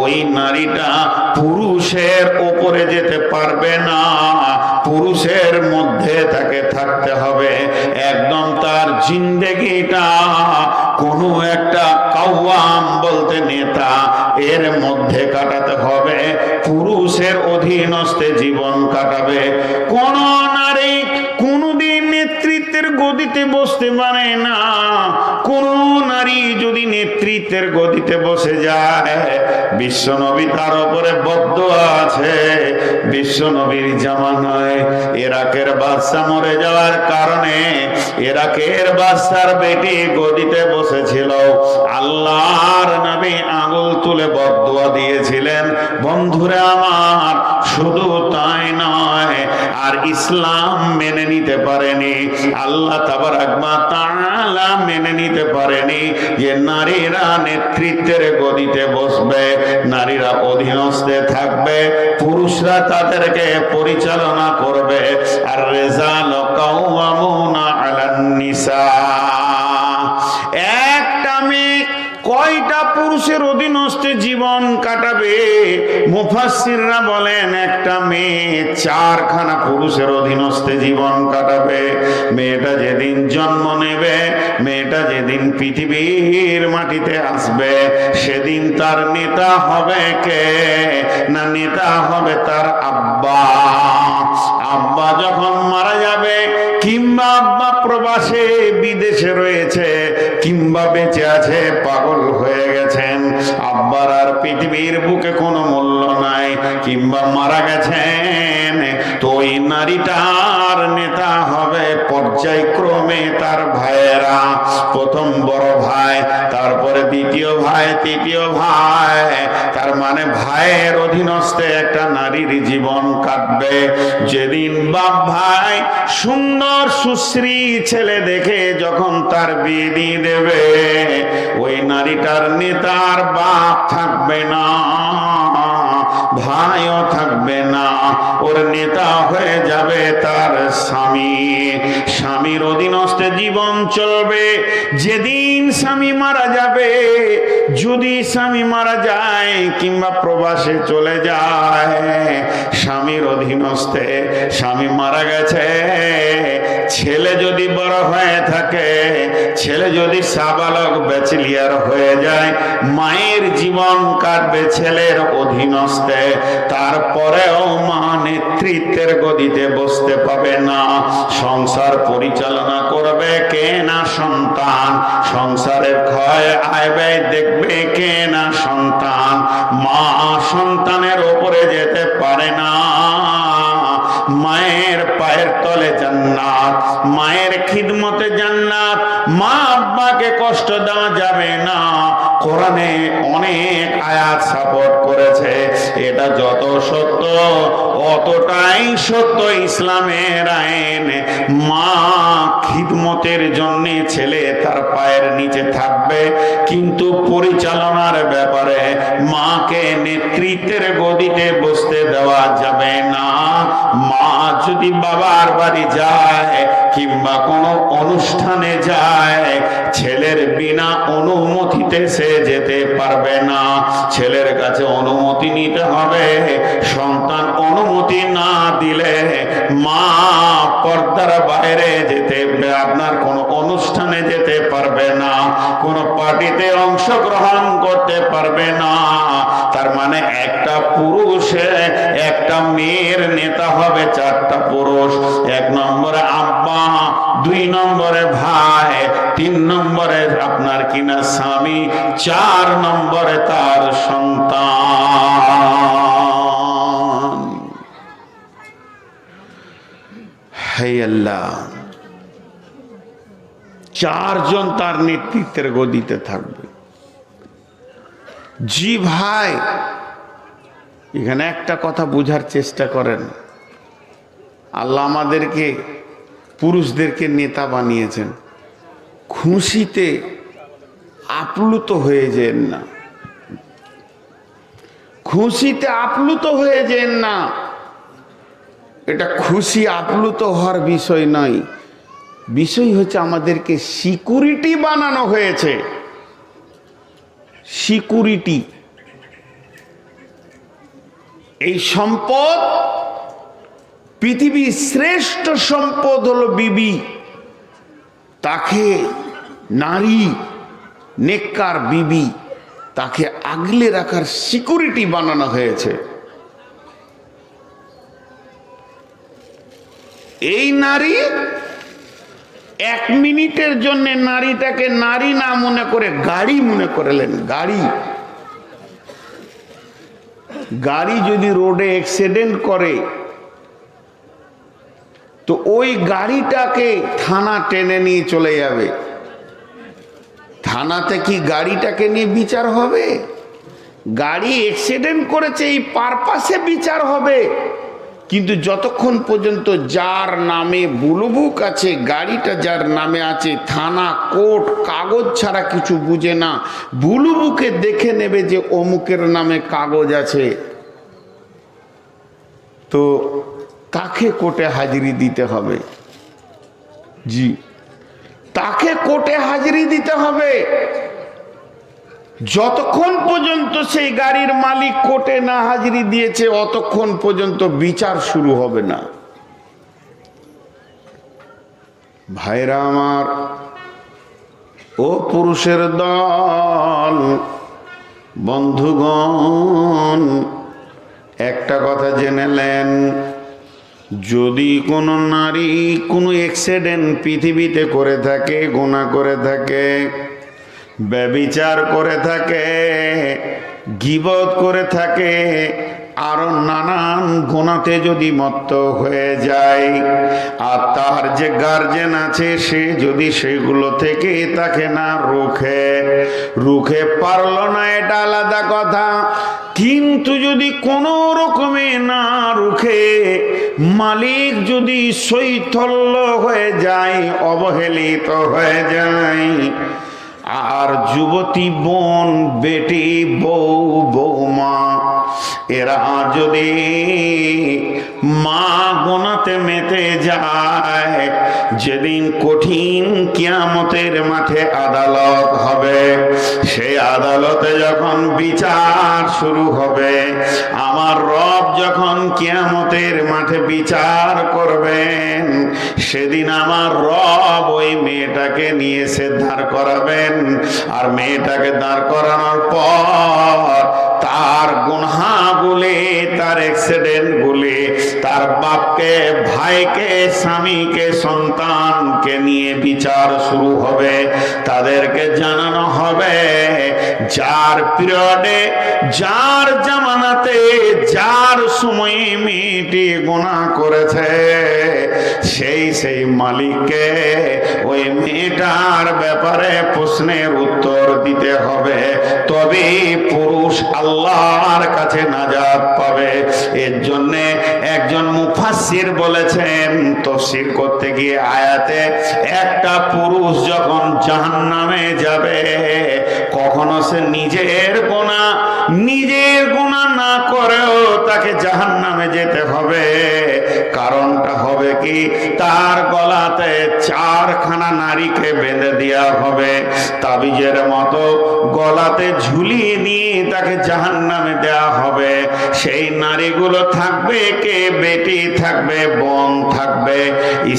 ওই নারীটা পুরুষের উপরে যেতে পারবে না, পুরুষের মধ্যে তাকে থাকতে হবে। একদম তার জিন্দেগিটা কোনো একটা কাওয়াম বলতে নেতা, এর মধ্যে কাটাতে হবে, পুরুষের অধীনস্থে জীবন কাটাবে। কোন নারী কোনদিন নেতৃত্বের গদিতে বসতে পারে না। কোন নারী যদি নেতৃত্বের গদিতে বসে যায়, বিশ্বনবী তার উপরে বদদোয়া আছে। বিশ্বনবীর জামানায় ইরাকের বাদশা মরে যাওয়ার কারণে ইরাকের বাদশার বেটি গদিতে বসেছিল। আল্লাহর নবী আঙ্গুল তুলে বদদোয়া দিয়েছিলেন। বন্ধুরা আমার, শুধু তাই নয়, আর ইসলাম মেনে নিতে পারেনি, আল্লাহ তাবারক ওয়া তাআলা মেনে নিতে পারেনি যে নারীরা নেতৃত্বের গদিতে বসবে, নারীরা অধীনস্থে থাকবে, পুরুষরা তাদেরকে পরিচালনা করবে। আর রিজালু কাওয়ামুনা আলান নিসা, একটা মেয়ে কয়টা পুরুষের অধীনস্থে জীবন কাটাবে? মুফাসসিররা বলেন একটা মেয়ে 4খানা পুরুষের অধীনস্থে জীবন কাটাবে। মেয়েটা যেদিন জন্ম নেবে, মেয়েটা যেদিন পৃথিবীর মাটিতে আসবে, সেদিন তার নেতা হবে কে? না, নেতা হবে তার আব্বা। আব্বা যখন মারা যাবে, কিংবা আব্বা প্রবাসে বিদেশে রয়েছে, কিংবা বেঁচে আছে, পাগল হয়ে গেছেন, আব্বার আর পৃথিবীর বুকে কোনো মূল্য নাই, কিংবা মারা গেছেন, তো ওই নারীটার নেতা হবে পর্যায়ক্রমে তার ভাইয়েরা। প্রথম বড় ভাই, তারপরে দ্বিতীয় ভাই, তৃতীয় ভাই। তার মানে ভাইয়ের অধীনস্থে একটা নারীর জীবন কাটবে। যেদিন বাপ ভাই সুন্দর সুশ্রী ছেলে দেখে যখন তার বিয়ে দিয়ে দেবে, ওই নারীটার নেতার বাপ থাকবে না, ভাইও থাকবে না, ওর নেতা হয়ে যাবে তার স্বামী। স্বামীর অধীনস্থে জীবন চলবে। যেদিন স্বামী মারা যাবে, যদি স্বামী মারা যায় কিংবা প্রবাসে চলে যায়, স্বামীর অধীনস্থে স্বামী মারা গেছে, ছেলে যদি বড় হয়ে থাকে, ছেলে যদি সাবালক ব্যাচেলিয়ার হয়ে যায়, মায়ের জীবন কাটবে ছেলের অধীনস্থে, তারপরেও মা নেতৃত্বের গদিতে বসতে পাবে না। সংসার পরিচালনা করবে কে না সন্তান, সংসারের ক্ষয় আয় ব্যয় দেখবে কে না সন্তান। মা সন্তানের ওপরে যেতে পারে না। মায়ের পায়ের তলে জান্নাত, মায়ের খিদমতে জান্নাত। মা আব্বাকে কষ্ট দেওয়া যাবে না। কোরআনে অনেক আয়াত সাপোর্ট করেছে। এটা যত সত্য অতটাই সত্য ইসলামের আইন। মা খিদমতের জন্য ছেলে তার পায়ের নিচে থাকবে, কিন্তু পরিচালনার ব্যাপারে মাকে নেতৃত্বের গদিতে বসতে দেওয়া যাবে না। মা যদি বাবার বাড়ি যায় কিংবা কোনো অনুষ্ঠানে যায়, ছেলের বিনা অনুমতিতে সে যেতে পারবে না। ছেলের কাছে অনুমতি নিতে হবে। সন্তান অনুমতি না দিলে মা পর্দার বাইরে যেতে, আপনার কোনো অনুষ্ঠানে যেতে পারবে না, কোনো পার্টিতে অংশগ্রহণ করতে পারবে না। তার মানে একটা পুরুষে একটা মেয়ের নেতা হবে চারটা পুরুষ। 1 নম্বরে আব্বা, 2 নম্বরে ভাই, 3 নম্বরে আপনার কিনা স্বামী, 4 নম্বরে তার সন্তান। হে আল্লাহ, 4 জন তার নেতৃত্বের গদিতে থাকবে। জি ভাই, এখানে একটা কথা বোঝার চেষ্টা করেন। আল্লাহ আমাদেরকে পুরুষদেরকে নেতা বানিয়েছেন। খুশিতে আপ্লুত হয়ে যেন না, খুশিতে আপ্লুত হয়ে যেন না। এটা খুশি আপ্লুত হওয়ার বিষয় নয়। বিষয় হচ্ছে আমাদেরকে সিকিউরিটি বানানো হয়েছে। সিকিউরিটি, এই সম্পদ, পৃথিবীর শ্রেষ্ঠ সম্পদ হলো বিবি। তাকে নারী, নেককার বিবি, তাকে আগলে রাখার সিকিউরিটি বানানো হয়েছে। এই নারী 1 মিনিটের জন্য নারীটাকে নারী না মনে করে গাড়ি মনে করলেন। গাড়ি যদি রোডে অ্যাক্সিডেন্ট করে তো ওই গাড়িটাকে থানা টেনে নিয়ে চলে যাবে। থানাতে কি গাড়িটাকে নিয়ে বিচার হবে? গাড়ি অ্যাক্সিডেন্ট করেছে এই পারপাসে বিচার হবে। কিন্তু যতক্ষণ পর্যন্ত যার নামে বুলুবুক আছে, গাড়িটা যার নামে আছে, থানা কোর্ট কাগজ ছাড়া কিছু বুঝে না। বুলুবুকে দেখে নেবে যে অমুকের নামে কাগজ আছে, তো তাকে কোর্টে হাজিরি দিতে হবে। জি, তাকে কোর্টে হাজিরি দিতে হবে। যতক্ষণ পর্যন্ত সেই গাড়ির মালিক কোর্টে না হাজিরি দিয়েছে অতক্ষণ পর্যন্ত বিচার শুরু হবে না। ভাইরা আমার, ও পুরুষের দল, বন্ধুগণ, একটা কথা জেনেলেন, যদি কোনো নারী কোনো অ্যাক্সিডেন্ট পৃথিবীতে করে থাকে, গুনাহ করে থাকে, ব্যভিচার করে থাকে, গীবত করে থাকে, আরো নানান গুনাতে যদি মত্ত হয়ে যায়, আর তার যে গার্জেন আছে সে যদি সেগুলো থেকে তাকে না রুখে পারলো না, এটা আলাদা কথা। কিন্তু যদি কোনো রকমে না রুখে, মালিক যদি শৈথল্য হয়ে যায়, অবহেলিত হয়ে যায়, আর যুবতী বোন, বেটি, বউ, বৌমা, এরা যদি মা গোনাতে মেতে যায়, যেদিন কঠিন কিয়ামতের মাঠে আদালত হবে, সেই আদালতে যখন বিচার শুরু হবে, আমার রব যখন কিয়ামতের মাঠে বিচার করবেন, সেদিন আমার রব ওই মেয়েটাকে নিয়ে এসে দাঁড় করাবেন। আর মেয়েটাকে দাঁড় করানোর পর তার গুনাহগুলি, তার অ্যাক্সিডেন্ট গুলি, তার বাপকে, ভাইকে, স্বামীকে, সন্তানকে নিয়ে বিচার শুরু হবে। তাদেরকে জানানো হবে যার পিরিয়ডে, যার জামানাতে, যার সময়ে মেয়েটি গুনাহ করেছে, সেই মালিককে ওই মেয়েটার ব্যাপারে প্রশ্নের উত্তর দিতে হবে। তবে পুরুষ আল্লাহর কাছে নাজাত পাবে। এর জন্য একজন মুফাসসির বলেছেন, তাফসীর করতে গিয়ে আয়াতে, একটা পুরুষ যখন জাহান্নামে যাবে, কখনো সে নিজের গুনাহ না করেও তাকে জাহান্নামে যেতে হবে। কারণটা হবে কি, তার গলাতে 4খানা নারীকে বেঁধে দেওয়া হবে, তাবিজের মতো গলাতে ঝুলিয়ে নিয়ে তাকে জাহান্নামে দেওয়া হবে। সেই নারীগুলো থাকবে কে? বেটি থাকবে, বোন থাকবে,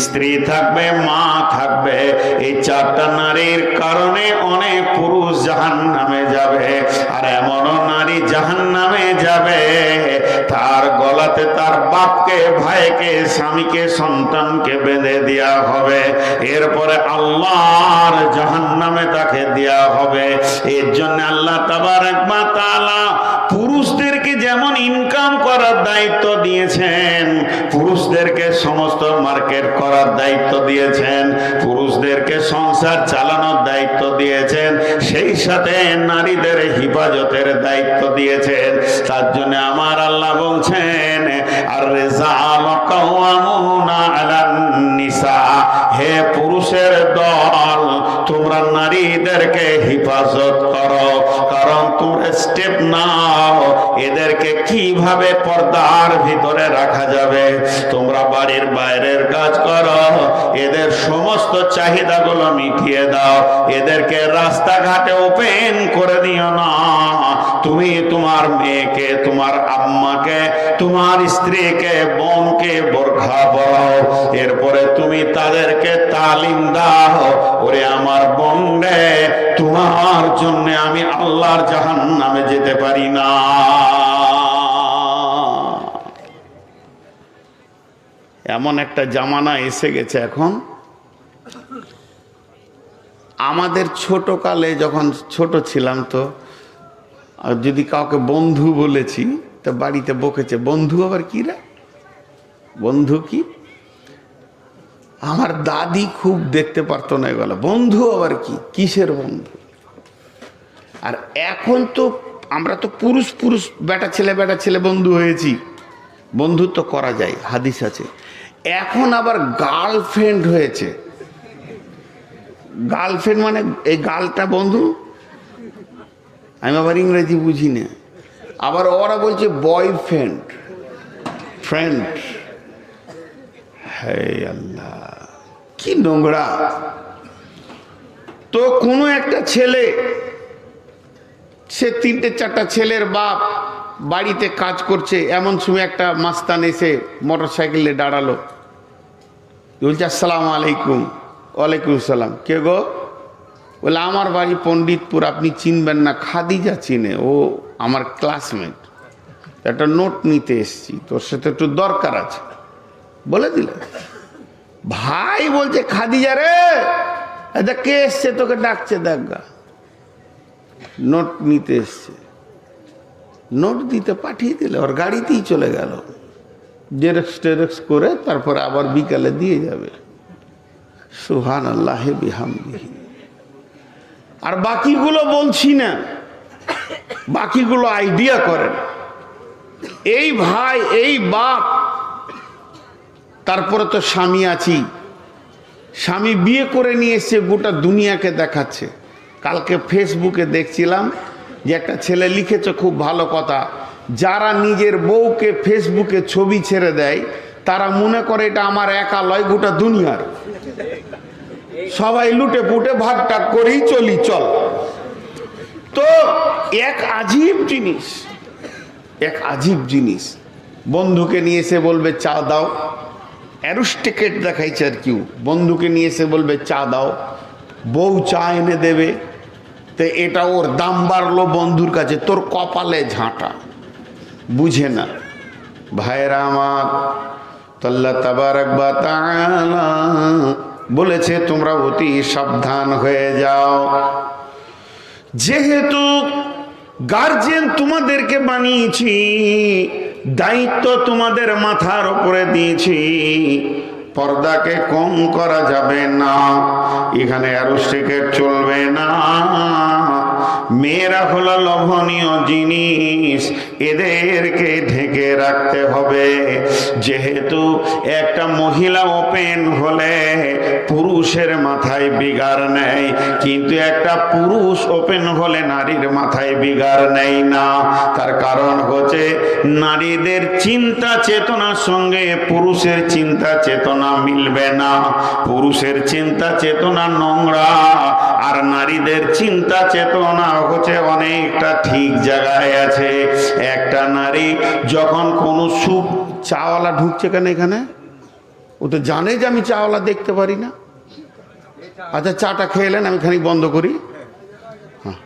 স্ত্রী থাকবে, মা থাকবে। এই 4টা নারীর কারণে অনেক পুরুষ জাহান্নামে যাবে। আর এমনও নারী জাহান্নামে যাবে, তার গলাতে তার বাপকে, ভাইকে, স্বামীকে, সন্তানকে বেঁধে দেওয়া হবে। এরপরে আল্লাহর জাহান্নামে তাকে দেওয়া হবে। এর জন্য আল্লাহ তাবারক ওয়া তাআলা পুরুষদেরকে যেমন ইনকাম করার দায়িত্ব দিয়েছেন, পুরুষদেরকে সমস্ত মার্কেট করার দায়িত্ব দিয়েছেন, পুরুষদেরকে সংসার চালানোর দায়িত্ব দিয়েছেন, সেই সাথে নারীদের হিফাজতের দায়িত্ব দিয়েছেন। তার জন্য আমার আল্লাহ বলছেন, আর রিজালু কাওয়ামুনা আলান নিসা, হে পুরুষের দল, তোমরা নারীদেরকে হিফাজত করো। কারণ তোমরা স্টেপ নাও, এদেরকে কিভাবে পর্দার ভিতরে রাখা যাবে। তোমরা বাড়ির বাইরের কাজ করো, এদের সমস্ত চাহিদাগুলো মিটিয়ে দাও, এদেরকে রাস্তাঘাটে ওপেন করে দিও না। তুমি তোমার মেয়েকে, তোমার আম্মাকে, তোমার স্ত্রীকে, বোনকে বোরখা পরাও। এরপরে তুমি তাদেরকে তালিম দাও, ওরে আমার বোন রে, তোমার জন্য আমি আল্লাহর জাহান্নামে যেতে পারি না। এমন একটা জামানা এসে গেছে এখন। আমাদের ছোট কালে যখন ছোট ছিলাম, তো যদি কাউকে বন্ধু বলেছি, তো বাড়িতে বকেছে, বন্ধু আবার কি রে, বন্ধু কি? আমার দাদি খুব দেখতে পারতো না এগুলো, বন্ধু আবার কি, কিসের বন্ধু? আর এখন তো আমরা তো পুরুষ বেটা ছেলে বন্ধু হয়েছি, বন্ধুত্ব করা যায়, হাদিস আছে। এখন আবার গার্লফ্রেন্ড হয়েছে। গার্লফ্রেন্ড মানে এই গার্লটা বন্ধু, আমি আবার ইংরেজি বুঝি না। আবার ওরা বলছে বয়ফ্রেন্ড, ফ্রেন্ড। হে আল্লাহ, কি নোংরা। তো কোনো একটা ছেলে, সে 3-4টা ছেলের বাপ, বাড়িতে কাজ করছে, এমন সময় একটা মাস্তান এসে মোটর সাইকেলে দাঁড়ালো, বলছে আসসালামু আলাইকুম। ওয়ালাইকুম সালাম। কে গো? বলে আমার বাড়ি পণ্ডিতপুর, আপনি চিনবেন না, খাদিজা চিনে, ও আমার ক্লাসমেট, একটা নোট নিতে এসছি, তোর সাথে একটু দরকার আছে। বলে দিলে। ভাই বলছে খাদিজা রে, এটা কে এসছে তোকে ডাকছে, দেখা নোট নিতে এসছে। নোট দিতে পাঠিয়ে দিলে, ওর গাড়িতেই চলে গেল, জেরক্স করে তারপরে আবার বিকালে দিয়ে যাবে। সুবহানাল্লাহি বিহামদিহি। আর বাকিগুলো বলছি না, বাকিগুলো আইডিয়া করেন। এই ভাই, এই বাপ, তারপরে তো স্বামী আছি, স্বামী বিয়ে করে নিয়ে এসছে, গোটা দুনিয়াকে দেখাচ্ছে। কালকে ফেসবুকে দেখছিলাম যে একটা ছেলে লিখেছে খুব ভালো কথা, যারা নিজের বউকে ফেসবুকে ছবি ছেড়ে দেয়, তারা মনে করে এটা আমার একা লয়, গোটা দুনিয়ার। সবাই লুটে পুটে ভাগটা করেই চলি চল। তো এক আজীব জিনিস, এক আজীব জিনিস, বন্ধুকে নিয়ে এসে বলবে চা দাও, অ্যারোস্টিকেট দেখাইছে আর কেউ, বন্ধুকে নিয়ে এসে বলবে চা দাও, বউ চা এনে দেবে। তো এটা ওর দাম বাড়লো বন্ধুর কাছে, তোর কপালে ঝাঁটা, বুঝে না। ভাইরা আমার, আল্লাহ তাবারাক ওয়া তাআলা বলেছে তোমরা অতি সাবধান হয়ে যাও। যেহেতু গার্জিয়ান তোমাদেরকে বানিয়েছি, দায়িত্ব তোমাদের মাথার উপরে দিয়েছি, পর্দাকে কম করা যাবে না, এখানে অ্যারোস্টিকেট চলবে না। মেয়েরা হলো লোভনীয় জিনিস, এদেরকে ঢেকে রাখতে হবে। যেহেতু একটা মহিলা ওপেন হলে পুরুষের মাথায় বিগার নেই, কিন্তু একটা পুরুষ ওপেন হলে নারীর মাথায় বিগার নেই না। তার কারণ হচ্ছে নারীদের চিন্তা চেতনার সঙ্গে পুরুষের চিন্তা চেতনা মিলবে না। পুরুষের চিন্তা চেতনা নোংরা, আর নারীদের চিন্তা চেতনা হচ্ছে অনেকটা ঠিক জায়গায় আছে। একটা নারী যখন কোনো সুখ, চাওয়ালা ঢুকছে কেন এখানে, ও তো জানে যে আমি চাওয়ালা দেখতে পারি না। আচ্ছা চাটা খেলেন, আমি খানিক বন্ধ করি, হ্যাঁ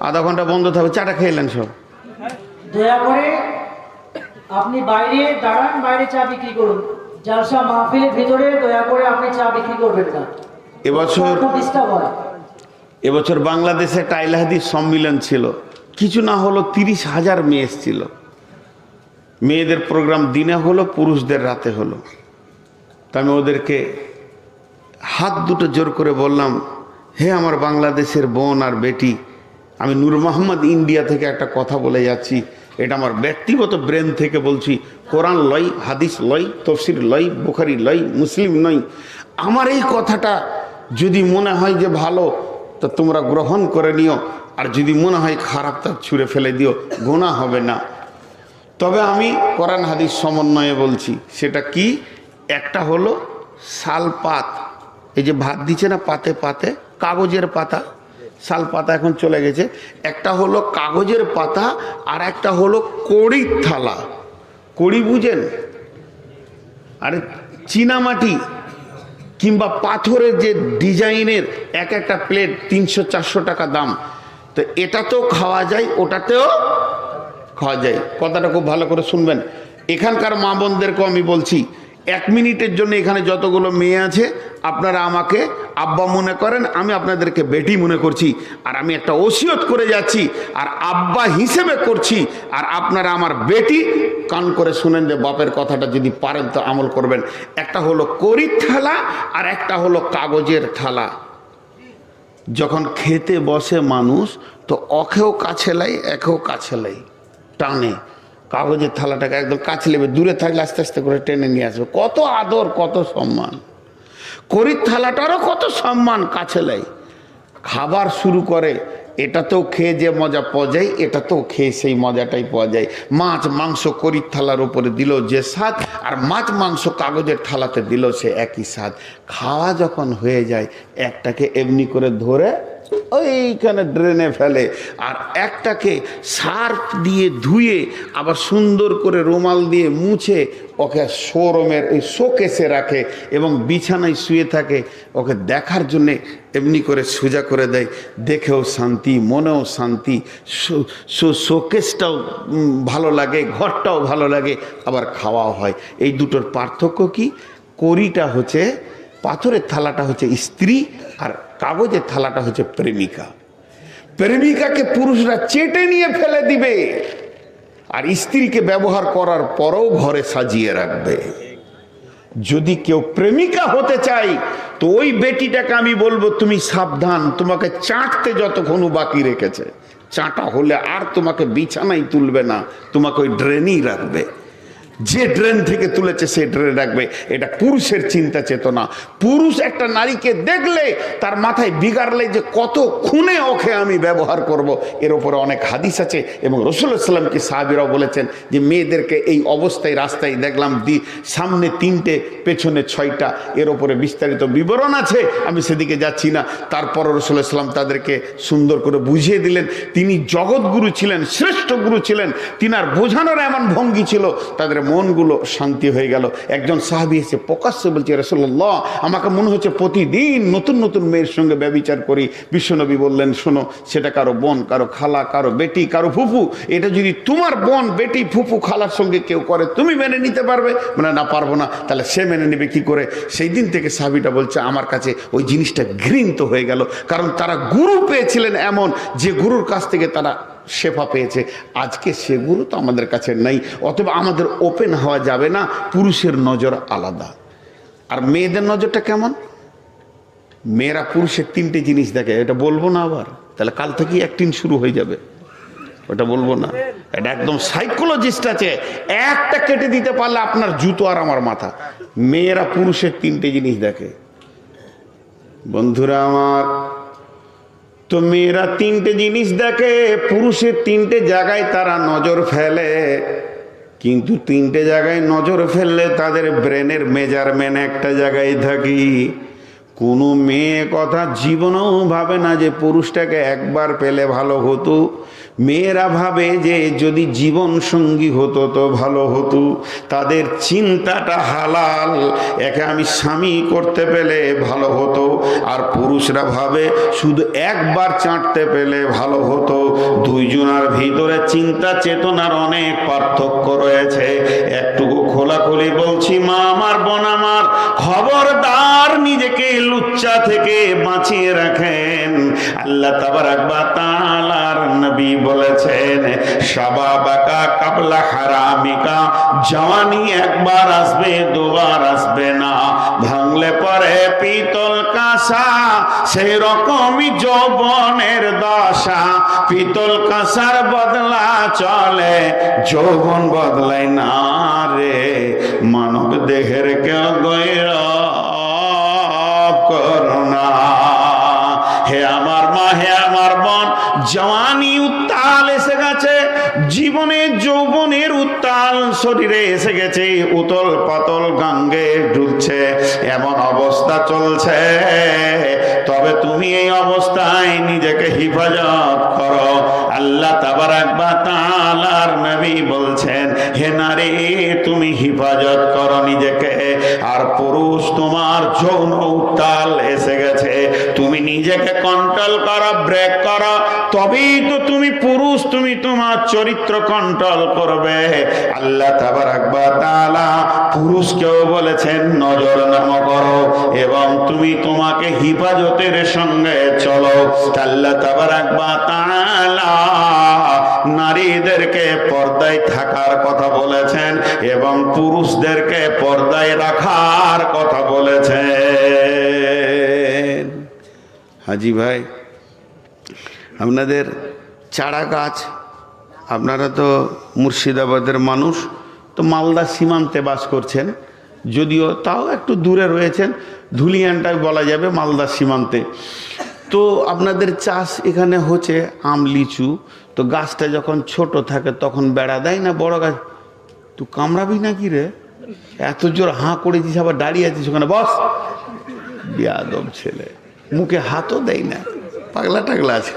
আধা ঘন্টা বন্ধ থাকবে, চাটা খেলেন সব। দয়া করে আপনি বাইরে দাঁড়ান, বাইরে চা বিক্রি করুন। জালসা মাহফিলের ভিতরে দয়া করে আপনি চা বিক্রি করবেন না। এবছর বাংলাদেশে টাইল হাদিস সম্মিলন ছিল, কিছু না হলো 30,000 মেয়ে এসেছিল। মেয়েদের প্রোগ্রাম দিনে হলো, পুরুষদের রাতে হলো। তা আমি ওদেরকে হাত দুটো জোর করে বললাম, হে আমার বাংলাদেশের বোন আর বেটি, আমি নূর মোহাম্মদ ইন্ডিয়া থেকে একটা কথা বলে যাচ্ছি, এটা আমার ব্যক্তিগত ব্রেন থেকে বলছি। কোরআন লয়, হাদিস লয়, তফসির লয়, বুখারি লয়, মুসলিম নয়। আমার এই কথাটা যদি মনে হয় যে ভালো, তা তোমরা গ্রহণ করে নিও, আর যদি মনে হয় খারাপ, তা ছুঁড়ে ফেলে দিও, গুনাহ হবে না। তবে আমি কোরআন হাদিস সমন্বয়ে বলছি। সেটা কি? একটা হলো শালপাত, এই যে ভাত দিচ্ছে না পাতে পাতে, কাগজের পাতা, শাল পাতা এখন চলে গেছে। একটা হলো কাগজের পাতা, আর একটা হলো কড়ির থালা। কড়ি বুঝেন? আরে চীনামাটি কিংবা পাথরের যে ডিজাইনের এক একটা প্লেট 300-400 টাকা দাম। তো এটাতেও খাওয়া যায়, ওটাতেও খাওয়া যায়। কথাটা খুব ভালো করে শুনবেন। এখানকার মা বোনদেরকেও আমি বলছি, 1 মিনিটের জন্য এখানে যতগুলো মেয়ে আছে আপনারা আমাকে আব্বা মনে করেন, আমি আপনাদেরকে বেটি মনে করছি। আর আমি একটা ওসিয়ত করে যাচ্ছি, আর আব্বা হিসেবে করছি। আর আপনারা আমার বেটি, কান করে শুনেন যে বাপের কথাটা যদি পারেন তো আমল করবেন। একটা হলো কড়ির থালা, আর একটা হলো কাগজের থালা। যখন খেতে বসে মানুষ, তো অখেও কাছে লাই, একেও কাছে লাই, টানে কাগজের থালাটাকে একদম কাছে নেবে, দূরে থাকলে আস্তে আস্তে করে টেনে নিয়ে আসবে। কত আদর, কত সম্মান। কড়ির থালাটারও কত সম্মান, কাছে লাই। খাবার শুরু করে, এটাতেও খেয়ে যে মজা পাওয়া যায়, এটাতেও খেয়ে সেই মজাটাই পাওয়া যায়। মাছ মাংস কড়ির থালার উপরে দিল যে স্বাদ, আর মাছ মাংস কাগজের থালাতে দিল সে একই স্বাদ। খাওয়া যখন হয়ে যায়, একটাকে এমনি করে ধরে ওইখানে ড্রেনে ফেলে, আর একটাকে সার্ফ দিয়ে ধুয়ে আবার সুন্দর করে রুমাল দিয়ে মুছে ওকে শোরুমের ওই শোকেসে রাখে, এবং বিছানায় শুয়ে থাকে। ওকে দেখার জন্যে এমনি করে সোজা করে দেয়, দেখেও শান্তি, মনেও শান্তি, শোকেসটাও ভালো লাগে, ঘরটাও ভালো লাগে, আবার খাওয়াও হয়। এই দুটোর পার্থক্য কি? কড়িটা হচ্ছে, পাথরের থালাটা হচ্ছে স্ত্রী, আর কাগজের থালাটা হচ্ছে প্রেমিকা। প্রেমিকাকে পুরুষরা চেটে নিয়ে ফেলে দিবে, আর স্ত্রীকে ব্যবহার করার পরেও ঘরে সাজিয়ে রাখবে। যদি কেউ প্রেমিকা হতে চাই, তো ওই বেটিটাকে আমি বলবো, তুমি সাবধান, তোমাকে চাটতে যতক্ষণ বাকি রেখেছে, চাটা হলে আর তোমাকে বিছানায় তুলবে না, তোমাকে ওই ড্রেনেই রাখবে। যে ড্রেন থেকে তুলেছে সে ড্রেনে রাখবে। এটা পুরুষের চিন্তা চেতনা। পুরুষ একটা নারীকে দেখলে তার মাথায় বিগাড়লে যে কত খুনে ওকে আমি ব্যবহার করব, এর উপরে অনেক হাদিস আছে। এবং রাসূলুল্লাহ সাল্লাল্লাহু আলাইহি ওয়াসাল্লামকে সাহাবীরাও বলেছেন যে মেয়েদেরকে এই অবস্থায় রাস্তায় দেখলাম, সামনে 3টে পেছনে 6টা, এর উপরে বিস্তারিত বিবরণ আছে, আমি সেদিকে যাচ্ছি না। তারপর রাসূলুল্লাহ সাল্লাল্লাহু আলাইহি ওয়াসাল্লাম তাদেরকে সুন্দর করে বুঝিয়ে দিলেন। তিনি জগৎগুরু ছিলেন, শ্রেষ্ঠ গুরু ছিলেন, তিনার বোঝানোর এমন ভঙ্গি ছিল, তাদের মনগুলো শান্তি হয়ে গেল। একজন সাহাবী এসে প্রকাশ্যে বলছে, রাসূলুল্লাহ আমাকে মনে হচ্ছে প্রতিদিন নতুন নতুন মেয়ের সঙ্গে ব্যভিচার করি। বিশ্বনবী বললেন, শোনো, সেটা কারো বোন, কারো খালা, কারো বেটি, কারো ফুফু। এটা যদি তোমার বোন, বেটি, ফুফু, খালার সঙ্গে কেউ করে তুমি মেনে নিতে পারবে? মানে না, পারবো না। তাহলে সে মেনে নেবে কি করে? সেই দিন থেকে সাহাবীটা বলছে, আমার কাছে ওই জিনিসটা ঘৃণিত হয়ে গেল, কারণ তারা গুরু পেয়েছিলেন এমন, যে গুরুর কাছ থেকে তারা শেফা পেয়েছে। আজকে সে গুরু তো আমাদের কাছে নেই, অথবা আমাদের ওপেন হওয়া যাবে না। পুরুষের নজর আলাদা। আর মেয়েদের নজরটা কেমন? মেয়েরা পুরুষের 3টে জিনিস দেখে। এটা বলবো না আবার, তাহলে কাল থেকেই অ্যাক্টিং শুরু হয়ে যাবে। ওটা বলবো না, এটা একদম সাইকোলজিস্ট আছে, একটা কেটে দিতে পারলে আপনার জুতো আর আমার মাথা। মেয়েরা পুরুষের 3টে জিনিস দেখে। বন্ধুরা আমার, তো মেয়েরা 3টে জিনিস দেখে, পুরুষের 3টে জায়গায় তারা নজর ফেলে। কিন্তু 3টে জায়গায় নজর ফেললে তাদের ব্রেনের মেজারমেন্ট একটা জায়গায় থাকি। কোনো মেয়ে কথা জীবনেও ভাবে না যে পুরুষটাকে একবার পেলে ভালো হতো। মেয়েরা ভাবে যে যদি জীবন সঙ্গী হতো তো ভালো হতো। তাদের চিন্তাটা হালাল, একে আমি স্বামী করতে পেলে ভালো হতো। আর পুরুষরা ভাবে শুধু একবার চাটতে পেলে ভালো হতো। দুইজনের ভিতরে চিন্তা চেতনার অনেক পার্থক্য রয়েছে। একটুকু খোলাখুলি বলছি, মা আমার, বোন আমার, খবরদার নিজেকে লুচ্চা থেকে বাঁচিয়ে রাখেন। আল্লাহ তাবারাক ওয়া তাআলার নবী বলেছেন, শাবাবাকা কাবলা হারামিকা, জওয়ানি একবার আসবে, দুবার আসবে না। ভাঙলে পরে পিতল কাঁসা, সেই রকমই যৌবনের দশা। পিতল কাঁসার বদলা চলে, যৌবন বদলায় না রে। মানব দেহের কেউ গৌরব করোনা। হে আমার মা, হে আমার বোন, জওয়ানি উত্তাল এসে গেছে, জীবনে যৌবনের উত্তাল শরীরে এসে গেছে, উতল পাতল গাঙ্গে ঢুকছে, এমন অবস্থা চলছে। তবে তুমি এই অবস্থায় নিজেকে হিফাজত করো। আল্লাহ তাবারাক ওয়া তাআলার নবী বলছেন, হে নারী, তুমি হিফাজত করো নিজেকে। আর পুরুষ, তোমার যৌন উত্তাল এসে গেছে, তুমি নিজেকে কন্ট্রোল করো, ব্রেক করো, তবেই তো তুমি পুরুষ, তুমি তোমার চরিত্র কন্ট্রোল করবে। আল্লাহ তাবারাক ওয়া তাআলা পুরুষকেও বলেছেন নজর নাম করো, এবং তুমি তোমাকে হিফাজতের সঙ্গে চলো। আল্লাহ তাবারাক ওয়া তাআলা নারীদেরকে পর্দায় থাকার কথা বলেছেন এবং পুরুষদেরকে পর্দায় রাখার কথা বলেছেন। হাজি ভাই, আপনাদের চারা গাছ, আপনারা তো মুর্শিদাবাদের মানুষ, তো মালদা সীমান্তে বাস করছেন, যদিও তাও একটু দূরে রয়েছেন, ধুলিয়ানটাই বলা যাবে মালদা সীমান্তে। তো আপনাদের চাষ এখানে হচ্ছে আম, লিচু। তো গাছটা যখন ছোট থাকে তখন বেড়া দেয় না বড় গাছ? তুই কামড়াবি নাকি রে? এত জোর হাঁ করেছিস, আবার দাঁড়িয়ে আছিস ওখানে, বস। বিয়াদব ছেলে, মুখে হাতও দেয় না, পাগলা টাগলা আছে,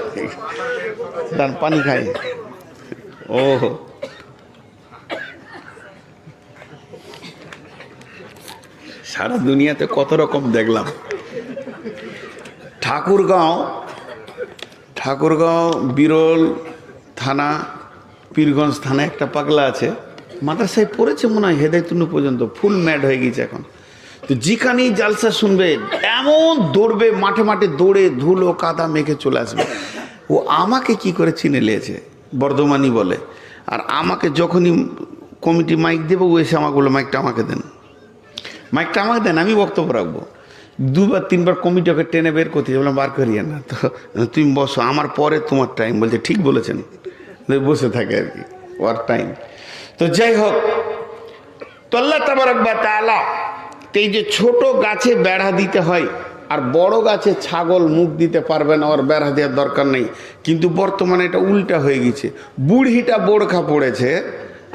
দান পানি খাই। ও সারা দুনিয়াতে কত রকম দেখলাম। ঠাকুরগাঁও বিরল থানা, পীরগঞ্জ থানা একটা পাগলা আছে, মাদ্রাসায় পড়েছে মনে হয় হেদায়তুন্নু পর্যন্ত, ফুল ম্যাড হয়ে গেছে এখন। তো যেখানেই জালসা শুনবে এমন দৌড়বে, মাঠে মাঠে দৌড়ে ধুলো কাদা মেখে চলে আসবে। ও আমাকে কি করে চিনে নিয়েছে, বর্ধমানই বলে। আর আমাকে যখনই কমিটি মাইক দেবো, ও এসে আমাকে বলে, মাইকটা আমাকে দেন, মাইকটা আমাকে দেন, আমি বক্তব্য রাখবো। 2বার 3বার কমিটি ওকে টেনে বের করতে বললাম, বার করিয়ে না তো, তুমি বসো, আমার পরে তোমার টাইম। বলছে ঠিক বলেছেন, বসে থাকে আর কি, ওর টাইম। তো যাই হোক, তো আল্লাহ তাবারক ওয়া তাআলা এই যে ছোট গাছে বেড়া দিতে হয়, আর বড় গাছে ছাগল মুখ দিতে পারবে না, ওর বেড়া দেওয়ার দরকার নেই। কিন্তু বর্তমানে এটা উল্টা হয়ে গেছে, বুড়িটা বোরখা পড়েছে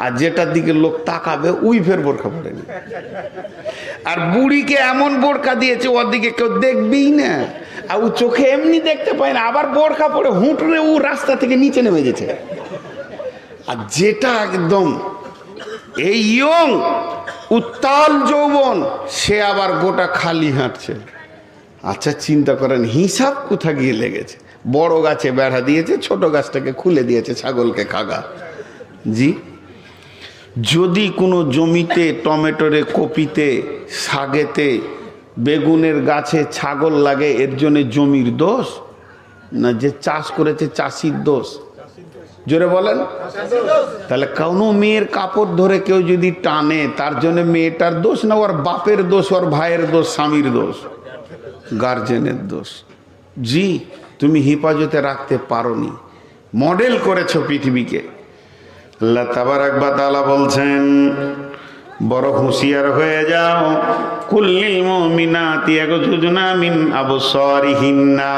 আর যেটার দিকে লোক তাকাবে ওই ফের বোরখা পড়েনি, আর বুড়িকে এমন বোরখা দিয়েছে ওর দিকে কেউ দেখবেই না, আর ও চোখে এমনি দেখতে পায় না, আবার বোরখা পড়ে হুঁটরে ও রাস্তা থেকে নিচে নেমে গেছে। আর যেটা একদম এই ইয়ং উত্তাল যৌবন, সে আবার গোটা খালি হাঁটছে। আচ্ছা চিন্তা করেন হিসাব কোথা গিয়ে লেগেছে। বড় গাছে বেড়া দিয়েছে, ছোট গাছটাকে খুলে দিয়েছে ছাগলকে খাগা। জি, যদি কোনো জমিতে টমেটোরে, কপিতে, শাকেতে, বেগুনের গাছে ছাগল লাগে, এর জন্য জমির দোষ না যে চাষ করেছে চাষির দোষ? জোরে বলেন। তাহলে কোনো মেয়ের কাপড় ধরে কেউ যদি টানে, তার জন্য মেয়েটার দোষ না ওর বাপের দোষ, ওর ভাইয়ের দোষ, স্বামীর দোষ, গার্জেনের দোষ? জি, তুমি হেফাজতে রাখতে পারোনি, মডেল করেছো পৃথিবীকে। আল্লাহ তাবারক ওয়া তাআলা বলছেন বড় হুঁশিয়ার হয়ে যাও। কুল্লিল মুমিনাতি ইয়াগযুজনা মিন আবসারিহিন্না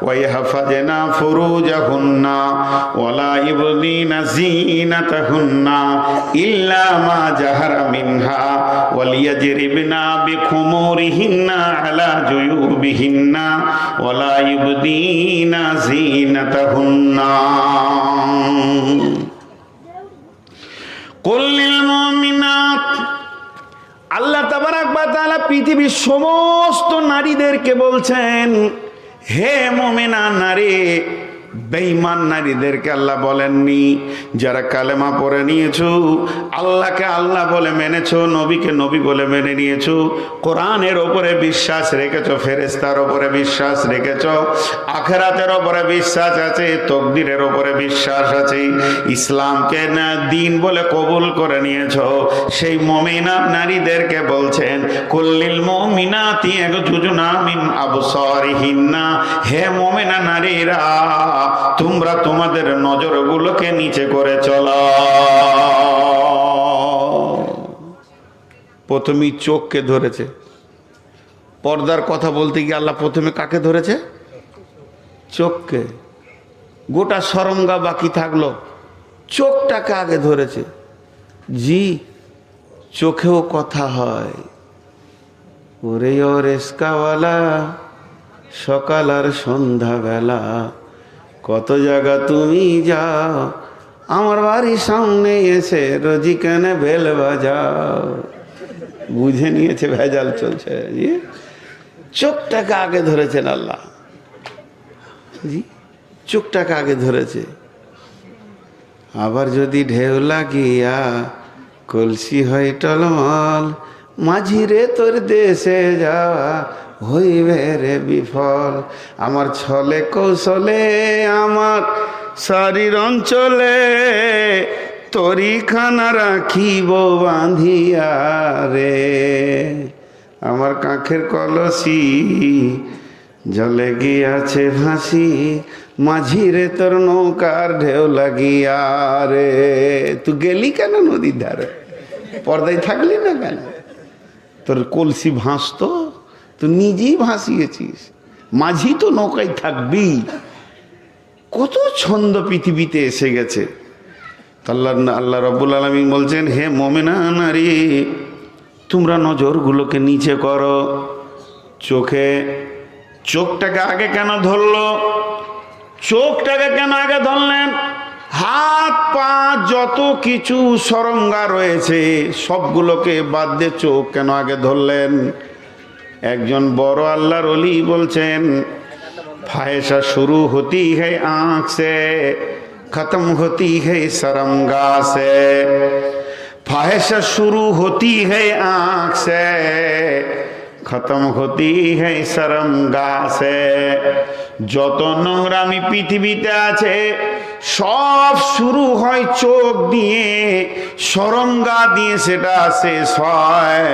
ওয়া ইয়াহফাজনা ফুরুজাহুন্না ওয়া লা ইবদিনা যিনাতাহুন্না ইল্লা মা জাহারা মিনহা ওয়া লিয়াজরিবনা বিখুমুরিহিন্না আলা জুয়ুবিহিন্না ওয়া লা ইবদিনা যিনাতাহুন্না। কুল্লিল মুমিনাত, আল্লাহ তাবারক ওয়া তাআলা পৃথিবীর সমস্ত নারীদেরকে বলছেন, হে মুমিনা নারী। বেঈমান নারীদেরকে আল্লাহ বলেননি। যারা কালেমা পড়ে নিয়েছো, আল্লাহকে আল্লাহ বলে মেনেছো, নবীকে নবী বলে মেনে নিয়েছো, কোরআনের ওপরে বিশ্বাস রেখেছো, ফেরেশতার ওপরে বিশ্বাস রেখেছো, আখিরাতের ওপরে বিশ্বাস আছে, তকদিরের ওপরে বিশ্বাস আছে, ইসলামকে না দিন বলে কবুল করে নিয়েছো, সেই মুমিনা নারীদেরকে বলছেন কুল্লিল মুমিনাতি ইয়াগযুজনা মিন আবসারিহিন্না, হে মুমিনা নারীরা তোমরা তোমাদের নজরগুলোকে নিচে করে চলো। প্রথমেই চোখকে ধরেছে। পর্দার কথা বলতে গিয়ে আল্লাহ প্রথমে কাকে ধরেছে? চোখকে। গোটা সরঙ্গা বাকি থাকলো, চোখটাকে আগে ধরেছে। জি, চোখেও কথা হয়। ওরে ও রেস্কাওয়ালা, সকাল আর সন্ধ্যাবেলা কত জায়গা তুমি যাও, আমার বাড়ির সামনে এসে রোজি কেনে বেল বাজাও। বুঝে নিয়েছে ভেজাল চলছে। জি, চোখটাকে আগে ধরেছেন আল্লাহ। জি, চোখটাকে আগে ধরেছে। আবার যদি ঢেউ লাগিয়া কলসি হয় টলমল, মাঝিরে তোর দেশে যাওয়া হইবে রে বিফল। আমার ছলে কৌশলে আমার শরীর অঞ্চলে তরিখানা রাখিব বাঁধিয়া রে। আমার কাঁখের কলসি জলে গিয়াছে ভাসি, মাঝিরে তোর নৌকার ঢেউ লাগিয়া রে। তুই গেলি কেন নদীর ধারে? পর্দায় থাকলি না কেন? তোর কলসি ভাসতো, তুই নিজেই ভাসিয়েছিস, মাঝি তো নৌকায় থাকবি। কত ছন্দ পৃথিবীতে এসে গেছে। আল্লাহ রাব্বুল আলামিন বলছেন, হে মুমিনা নারী, তোমরা নজরগুলোকে নিচে করো। চোখটাকে আগে কেন ধরলো? চোখটাকে কেন আগে ধরলেন? হাত পা যত কিছু সরঙ্গা রয়েছে সবগুলোকে বাদ দিয়ে চোখ কেন আগে ধরলেন? একজন বড় আল্লাহর ওলি বলছেন, ফাহেশা শুরু হতি है आँख से, खत्म होती है शर्मगा से। फाहेशा शुरू होती है आँख से, खत्म होती है शर्मगा से। যত নোংরামি পৃথিবীতে আছে সব শুরু হয় চোখ দিয়ে, শরমগা দিয়ে সেটা শেষ হয়।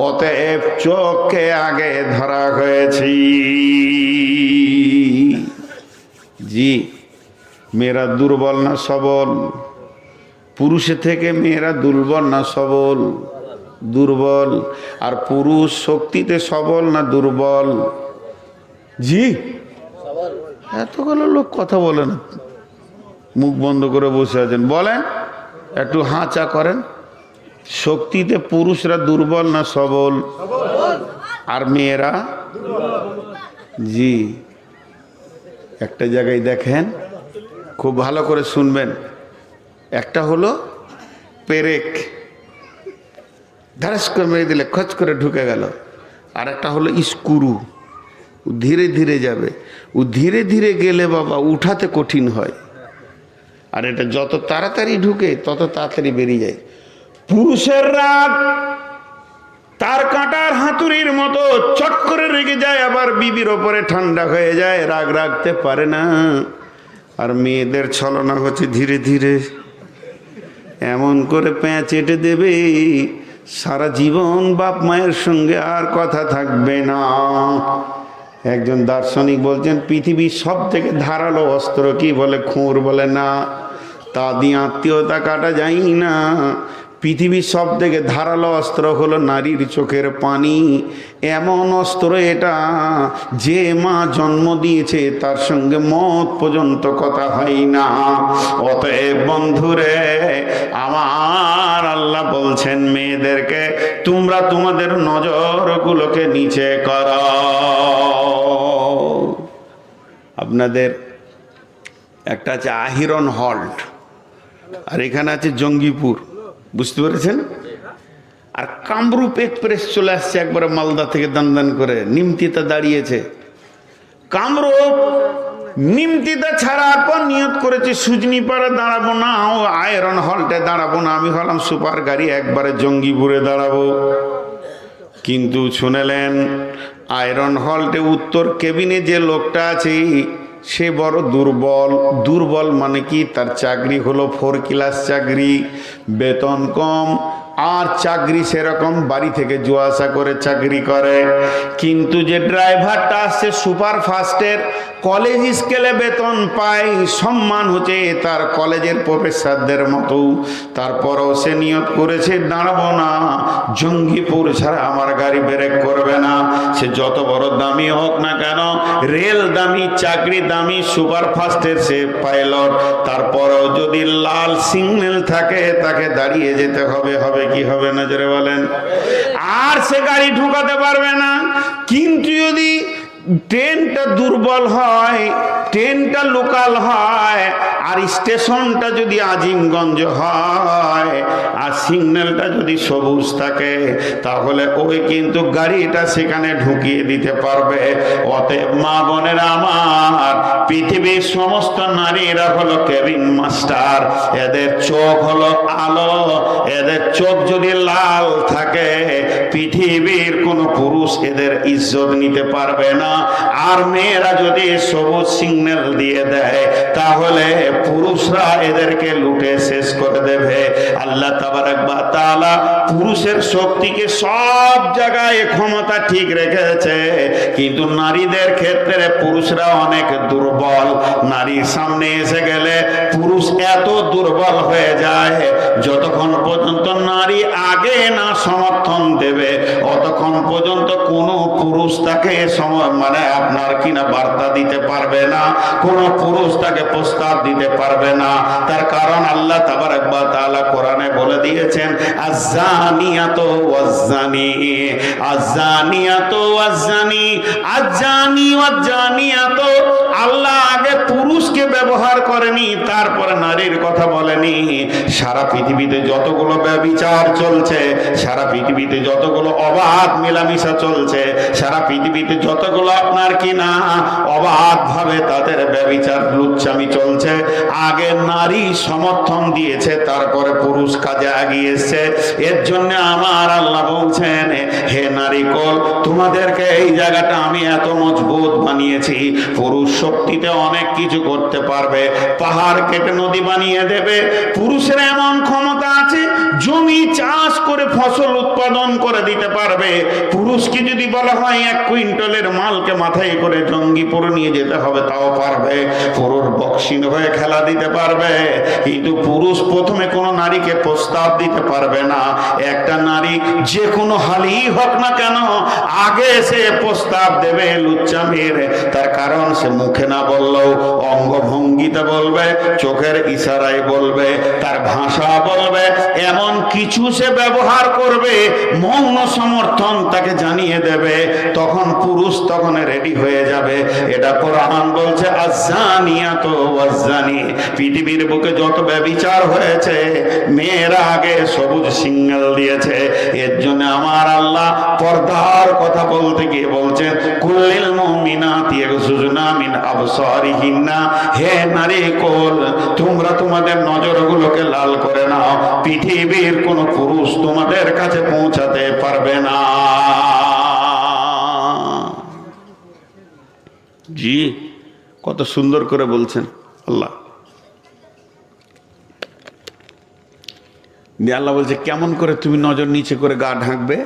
অতএব চোখকে আগে ধরা হয়েছে। জি, মেয়েরা দুর্বল না সবল? পুরুষের থেকে মেয়েরা দুর্বল না সবল? দুর্বল। আর পুরুষ শক্তিতে সবল না দুর্বল? জি, এতগুলো লোক কথা বলে না, মুখ বন্ধ করে বসে আছেন, বলেন, একটু হাঁচা করেন। শক্তিতে পুরুষরা দুর্বল না সবল? আর মেয়েরা? জি, একটা জায়গায় দেখেন, খুব ভালো করে শুনবেন। একটা হলো পেরেক, ধারাস করে মেরে দিলে খচ করে ঢুকে গেল। আর একটা হলো স্ক্রু, ধীরে ধীরে যাবে। ও ধীরে ধীরে গেলে বাবা উঠাতে কঠিন হয়, আর এটা যত তাড়াতাড়ি ঢুকে তত তাড়াতাড়ি বেরিয়ে যায়। পুরুষের রাগ তার কাঁটার হাতুড়ির মতো চট করে রেগে যায়, আবার বিবির ওপরে ঠান্ডা হয়ে যায়, রাগ রাখতে পারে না। আর মেয়েদের ছলনা হচ্ছে ধীরে ধীরে এমন করে প্যাঁচ চেটে দেবে, সারা জীবন বাপ মায়ের সঙ্গে আর কথা থাকবে না। একজন দার্শনিক বলছেন পৃথিবীর সব থেকে ধারালো অস্ত্র কি? বলে খুর। বলে না, তা দিয়ে আত্মীয়তা কাটা যায় না। পৃথিবীর সব থেকে ধারালো অস্ত্র হলো নারীর চোখের পানি। এমন অস্ত্র এটা, যে মা জন্ম দিয়েছে তার সঙ্গে মত পর্যন্ত কথা হয় না। অতএব বন্ধুরে আমার, আল্লাহ বলছেন মেয়েদেরকে, তোমরা তোমাদের নজরগুলোকে নিচে করো। আপনাদের একটা আছে আহিরন হল্ট, আর এখানে আছে জঙ্গিপুর, বুঝতে পেরেছেন? আর কামরূপ এক্সপ্রেস চলে আসছে একবারে মালদা থেকে দান করে, নিমতিতে দাঁড়িয়েছে। কামরূপ নিমতিতে ছাড়ার পর নিয়ত করেছে সুজনি পাড়ে দাঁড়াবো না, ও আয়রন হল্টে দাঁড়াবো না, আমি হলাম সুপার গাড়ি, একবারে জঙ্গিপুরে দাঁড়াবো। কিন্তু শুনেলেন আয়রন হল্টে উত্তর কেবিনে যে লোকটা আছে সে বড় দুর্বল। দুর্বল মানে কি? তার চাকরি হলো 4 ক্লাস চাকরি, বেতন কম, আর চাকরি সেরকম বাড়ি থেকে যাওয়া আসা করে চাকরি করে। কিন্তু যে ড্রাইভারটা আসছে সুপার ফাস্টের, কলেজ স্কেলে বেতন পায়, সম্মান হচ্ছে তার কলেজের প্রফেসরদের মতো। তারপরও সে নিয়ত করেছে দাঁড়াবো না, জঙ্গিপুর ছাড়া আমার গাড়ি ব্রেক করবে না। সে যত বড় দামি হোক না কেন, রেল দামি, চাকরি দামি, সুপার ফাস্টের সে পাইলট, তারপরও যদি লাল সিগন্যাল থাকে তাকে দাঁড়িয়ে যেতে হবে। হবে কি হবে না জোরে বলেন? আর সে গাড়ি ঢুকাতে পারবে না। কিন্তু যদি ট্রেনটা দুর্বল হয়, ট্রেনটা লোকাল হয়, আর স্টেশনটা যদি আজিমগঞ্জ হয়, আর সিগন্যালটা যদি সবুজ থাকে, তাহলে ওই কিন্তু গাড়িটা সেখানে ঢুকিয়ে দিতে পারবে। অতএব মা বোনেরা আমার, পৃথিবীর সমস্ত নারীরা হলো কেবিন মাস্টার। এদের চোখ হলো আলো, এদের চোখ যদি লাল থাকে, পৃথিবীর কোনো পুরুষ এদের ইজ্জত নিতে পারবে না। আর মেয়েরা যদি সবুজ সিগন্যাল দিয়ে দেয়, তাহলে পুরুষরা এদেরকে লুটে শেষ করে দেবে। আল্লাহ তাবারক ওয়া তাআলা পুরুষের শক্তিকে সব জায়গায় ক্ষমতা ঠিক রেখেছে, কিন্তু নারীদের ক্ষেত্রে পুরুষরা অনেক দুর্বল। নারীর সামনে এসে গেলে পুরুষ এত দুর্বল হয়ে যায়, যতক্ষণ পর্যন্ত নারী আগে না সমর্থন দেবে, অতক্ষণ পর্যন্ত কোনো পুরুষ তাকে মানে আপনার কিনা বার্তা দিতে পারবে না, কোনো পুরুষ তাকে প্রস্তাব দিতে পারবে না। তার কারণ আল্লাহ তাবারক ওয়া তাআলা কোরআনে বলে দিয়েছেন, আয-যানিয়াতু ওয়াজ-যানি, আয-যানিয়াতু ওয়াজ-যানি, আয-যানি ওয়াজ-যানিয়াতু। আল্লাহ আগে পুরুষকে ব্যবহার করেনি, তারপরে নারীর কথা বলেনি। সারা পৃথিবীতে যতগুলো ব্যভিচার চলছে, সারা পৃথিবীতে যতগুলো অবাধ মেলামেশা চলছে, সারা পৃথিবীতে যতগুলো আপনার কিনা অবাধ ভাবে তাদের ব্যভিচার লুচ্চামি চলছে, আগে নারী সমর্থন দিয়েছে, তারপরে পুরুষ কাজে আগিয়েছে। এর জন্য আমার আল্লাহ বলছেন, হে নারী কোল, তোমাদেরকে এই জায়গাটা আমি এত মজবুত বানিয়েছি। পুরুষ শক্তিতে অনেক কিছু করতে পারবে, পাহাড় কেটে নদী বানিয়ে দেবে। পুরুষের এমন ক্ষমতা আছে, জমি চাষ করে ফসল উৎপাদন করে দিতে পারবে। পুরুষ পুরুষকে যদি বলা হয় 1 কুইন্টালের মালকে মাথায় করে জঙ্গিপুর নিয়ে যেতে হবে, তাও পারবে, পুরুষ বক্সিং হয়ে খেলা দিতে পারবে। কিন্তু পুরুষ প্রথমে কোনো নারীকে প্রস্তাব দিতে পারবে না। একটা নারী যে কোনো হালেই হোক না কেন আগে সে প্রস্তাব দেবে লুচ্চা মেরে। তার কারণ সে মুখে না বললেও অঙ্গভঙ্গিতে বলবে, চোখের ইশারায় বলবে, তার ভাষা বলবে, এমন কিছু সে ব্যবহার করবে, মৌন সমর্থন তাকে জানিয়ে দেবে। তখন পুরুষ তখন রেডি হয়ে যাবে। এটা কোরআন বলছে, আযানিয়াতু ওয়াজ্জানি। পৃথিবীর বুকে যত ব্যভিচার হয়েছে মেয়েরা আগে সবুজ সিগন্যাল দিয়েছে। এর জন্য আমার আল্লাহ পর্দার কথা বলতে গিয়ে বলছেন, কুল্লিল মুমিনাতি ইয়াগযুযনা মিন আবসারিহিন্না। হে নারী কোল, তোমরা তোমাদের নজরগুলোকে লাল করে নাও, পৃথিবীর কোন পুরুষ তোমাদের কাছে পৌঁছাতে পারবে না। জি, কত সুন্দর করে বলছেন আল্লাহ। আল্লাহ বলছে, কেমন করে তুমি নজর নিচে করে গা ঢাকবে?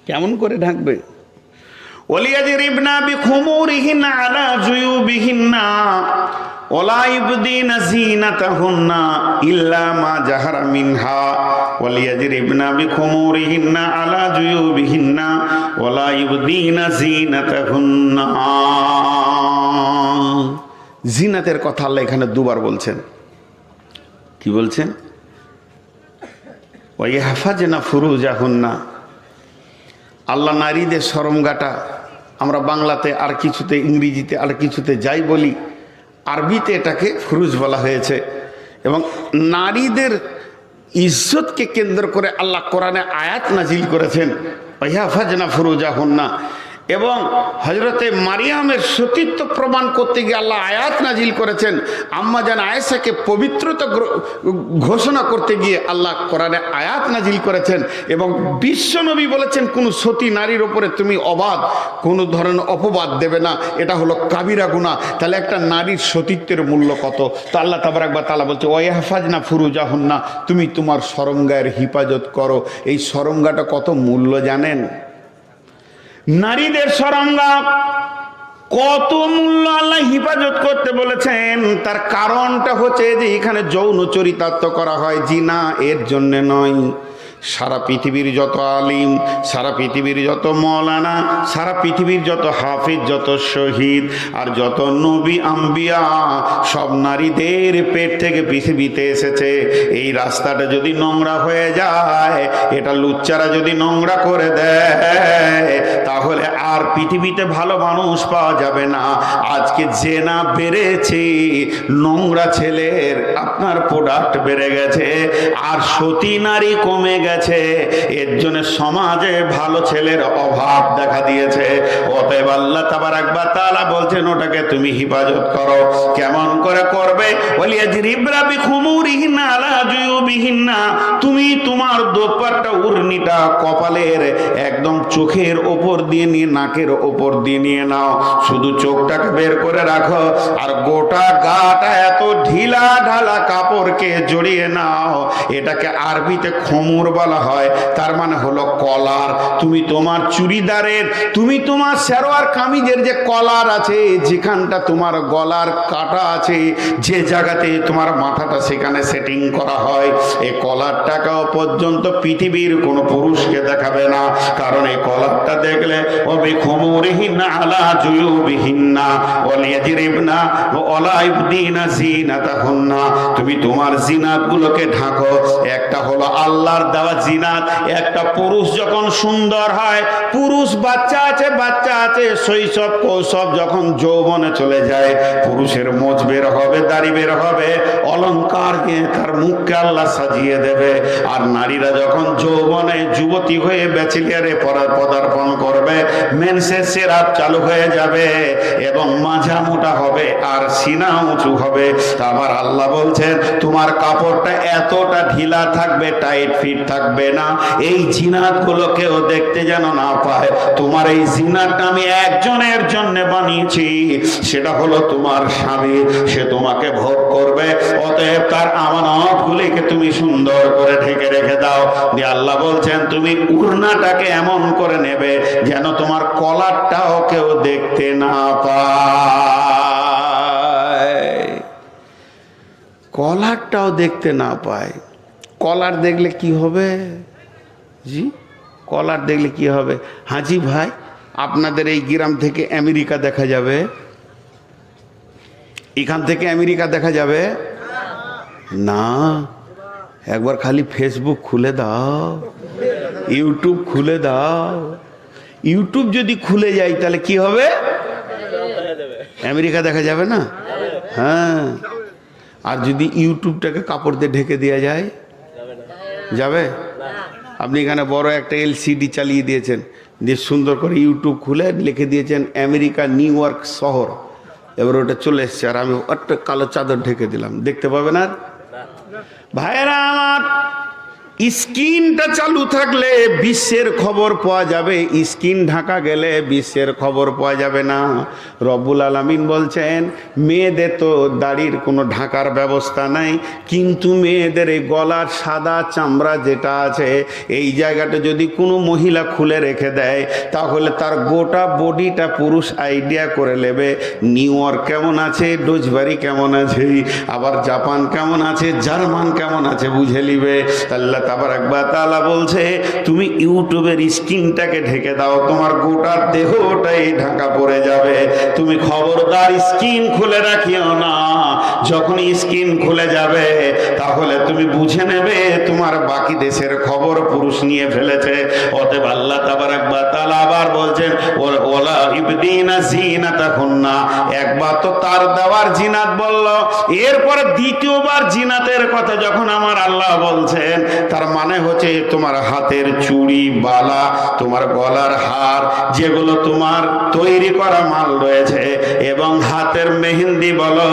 কেমন করে ঢাকবে? ওয়ালিয়াজরিবনা বিখুমুরিহিন্না আলা জুয়ুবিহিন্না ওয়ালা ইবদিনা যিনাতাহুন্না ইল্লা মা জাহারা মিনহা ওয়ালিয়াজরিবনা বিখুমুরিহিন্না আলা জুয়ুবিহিন্না ওয়ালা ইবদিনা যিনাতাহুন্না। জিনাতের কথা আল্লাহ এখানে দুবার বলছেন। কি বলছেন? ওয়াইহাফাজনা ফুরুজাহুন্না। আল্লাহ নারীদের শরমগাটা, আমরা বাংলাতে আর কিছুতে, ইংরেজিতে আর কিছুতে যাই বলি, আরবিতে এটাকে ফুরুজ বলা হয়েছে। এবং নারীদের ইজ্জতকে কেন্দ্র করে আল্লাহ কোরআনে আয়াত নাজিল করেছেন, ওয়াইহাফাজনা ফুরুজাহুন্না। এবং হযরতে মারিয়ামের সতীত্ব প্রমাণ করতে গিয়ে আল্লাহ আয়াত নাজিল করেছেন। আম্মা জান আয়েশাকে পবিত্রতা ঘোষণা করতে গিয়ে আল্লাহ কোরআনে আয়াত নাজিল করেছেন। এবং বিশ্বনবী বলেছেন, কোন সতী নারীর উপরে তুমি অবাধ কোনো ধরনের অপবাদ দেবে না, এটা হলো কাবিরা গুনাহ। তাহলে একটা নারীর সতীত্বের মূল্য কত? তো আল্লাহ তাবারাক ওয়া তাআলা বলছে, ওয়াইহাফাজনা ফুরুজাহুন্না, তুমি তোমার শরমগায়ের হিফাজত করো। এই শরমগাটা কত মূল্য জানেন? নারীদের শরমগা কত মূল্য আল্লাহ হিফাজত করতে বলেছেন। তার কারণটা হচ্ছে যে এখানে যৌন চরিতার্থ করা হয়, জিনা এর জন্য নয়। সারা পৃথিবীর যত আলিম, সারা পৃথিবীর যত মৌলানা, সারা পৃথিবীর যত হাফিজ, যত শহীদ আর যত নবী আম্বিয়া, সব নারীদের পেট থেকে পৃথিবীতে এসেছে। এই রাস্তাটা যদি নোংরা হয়ে যায়, এটা লুচ্চারা যদি নোংরা করে দেয়, তাহলে আর পৃথিবীতে ভালো মানুষ পাওয়া যাবে না। আজকে জেনা বেড়েছে, নোংরা ছেলের আপনার প্রোডাক্ট বেড়ে গেছে, আর সতী নারী কমে গেছে। এর জন্য সমাজে ভালো ছেলের অভাব দেখা দিয়েছে। অতএব আল্লাহ তাবারাক ওয়া তাআলা বলছেন, ওটাকে তুমি হিফাজত করো। কেমন করে করবে? ওয়ালিয়াজরিবনা বিখুমুরিহিন্না আলা জুয়ুবিহিন্না। তুমি তোমার দোপাট্টা, উড়নিটা কপালের একদম চোখের ওপর দিয়ে নিয়ে, নাকের ওপর দিয়ে নিয়ে নাও। শুধু চোখটাকে বের করে রাখো, আর গোটা গাটা এত ঢিলা ঢালা কাপড়কে জড়িয়ে নাও। এটাকে আরবিতে খুমুর বলা হয়। তার মানে হলো কলার। তুমি তোমার চুড়িদারের, তুমি তোমার সালোয়ার কামিজের যে কলার আছে, যেখানটা তোমার গলার কাটা আছে, যে জায়গাতে তোমার মাথাটা, সেখানে সেটিং করা হয়, এই কলারটাকেও পর্যন্ত পৃথিবীর কোনো পুরুষকে দেখাবে না। কারণ এই কলারটা দেখলে বিখুমুরিহিন্না আলা জুয়ুবিহিন্না ওয়ালিয়াজরিবনা ওয়ালা ইবদিনা যিনাতাহুন্না। তুমি তোমার জিনাতগুলোকে ঢাকো। একটা হলো আল্লাহর দেওয়া জিনাত। একটা পুরুষ যখন সুন্দর হয়, পুরুষ বাচ্চা আছে, শৈশব কৌশব যখন যৌবনে চলে যায়, পুরুষের মোচ বের হবে, দাড়ি বের হবে, অলংকার দিয়ে তার মুখকে আল্লাহ সাজিয়ে দেবে। আর নারীরা যখন যৌবনে যুবতী হয়ে ব্যাচেলিয়ারে পদার্পণ করবে, মেন্সের সিরাপ চালু হয়ে যাবে এবং মাজা মোটা হবে আর সিনা উঁচু হবে। আবার আল্লাহ বলছেন, তোমার কাপড়টা এতটা ঢিলা থাকবে, টাইট ফিট থাকবে না। এই জিনাত গুলো কেউ দেখতে যেন না পায়। তোমার এই জিনাতটা আমি একজনের জন্য বানিয়েছি, সেটা হলো তোমার স্বামী। সে তোমাকে ভোগ করবে। অতএব তার আমানতগুলিকে তুমি সুন্দর করে ঢেকে রেখে দাও। দিয়ে আল্লাহ বলছেন তুমি উড়নাটাকে এমন করে নেবে যেন তোমার কলারটাও কেউ দেখতে না পায়, কলারটাও দেখতে না পায়। কলার দেখলে কি হবে? জি, কলার দেখলে কি হবে? হাজি ভাই, আপনাদের এই গ্রাম থেকে আমেরিকা দেখা যাবে? এখান থেকে আমেরিকা দেখা যাবে না। একবার খালি ফেসবুক খুলে দাও, ইউটিউব খুলে দাও। ইউটিউব যদি খুলে যায় তাহলে কি হবে? আমেরিকা দেখা যাবে না? হ্যাঁ। আর যদি ইউটিউবটাকে কাপড় দিয়ে ঢেকে দেওয়া যায়, যাবে? আপনি এখানে বড় একটা এলসিডি চালিয়ে দিয়েছেন, দিয়ে সুন্দর করে ইউটিউব খুলে লিখে দিয়েছেন আমেরিকা নিউ ইয়র্ক শহর। এবার ওটা চলে এসছে, আর আমি একটা কালো চাদর ঢেকে দিলাম, দেখতে পাবেন আর? ভাইয়েরা আমার, স্ক্রিনটা চালু থাকলে বিশ্বের খবর পাওয়া যাবে, স্ক্রিন ঢাকা গেলে বিশ্বের খবর পাওয়া যাবে না। রব্বুল আলামিন বলছেন মেয়েদের তো দাড়ির কোনো ঢাকার ব্যবস্থা নাই, কিন্তু মেয়েদের এই গলার সাদা চামড়া যেটা আছে এই জায়গাটা যদি কোনো মহিলা খুলে রেখে দেয় তাহলে তার গোটা বডিটা পুরুষ আইডিয়া করে নেবে নিউ ইয়র্ক কেমন আছে, ডোজবাড়ি কেমন আছে, আবার জাপান কেমন আছে, জার্মান কেমন আছে বুঝে নিবে। আল্লাহ তাবারাক ওয়া তাআলা বলছে তুমি ইউটিউবের স্ক্রিনটাকে ঢেকে দাও, তোমার গোটা দেহটাই ঢাকা পড়ে যাবে। তুমি খবরদার স্ক্রিন খুলে রাখিও না, যখন স্ক্রিন খুলে যাবে তাহলে তুমি বুঝে নেবে তোমার বাকি দেশের খবর পুরুষ নিয়ে ফেলেছে। অতএব আল্লাহ তাবারাক ওয়া তাআলা আবার বলছেন ওয়ালা ইবদিনা জিনাতাকুন্না, একবার তো তার দেওয়ার জিনাত বলল, এরপর দ্বিতীয়বার জিনাতের কথা যখন আমার আল্লাহ বলছেন তার মানে হচ্ছে তোমার হাতের চুড়ি, বালা, তোমার গলার হার, যেগুলো তোমার তৈরি করা মাল রয়েছে, এবং হাতের মেহেন্দি বলো,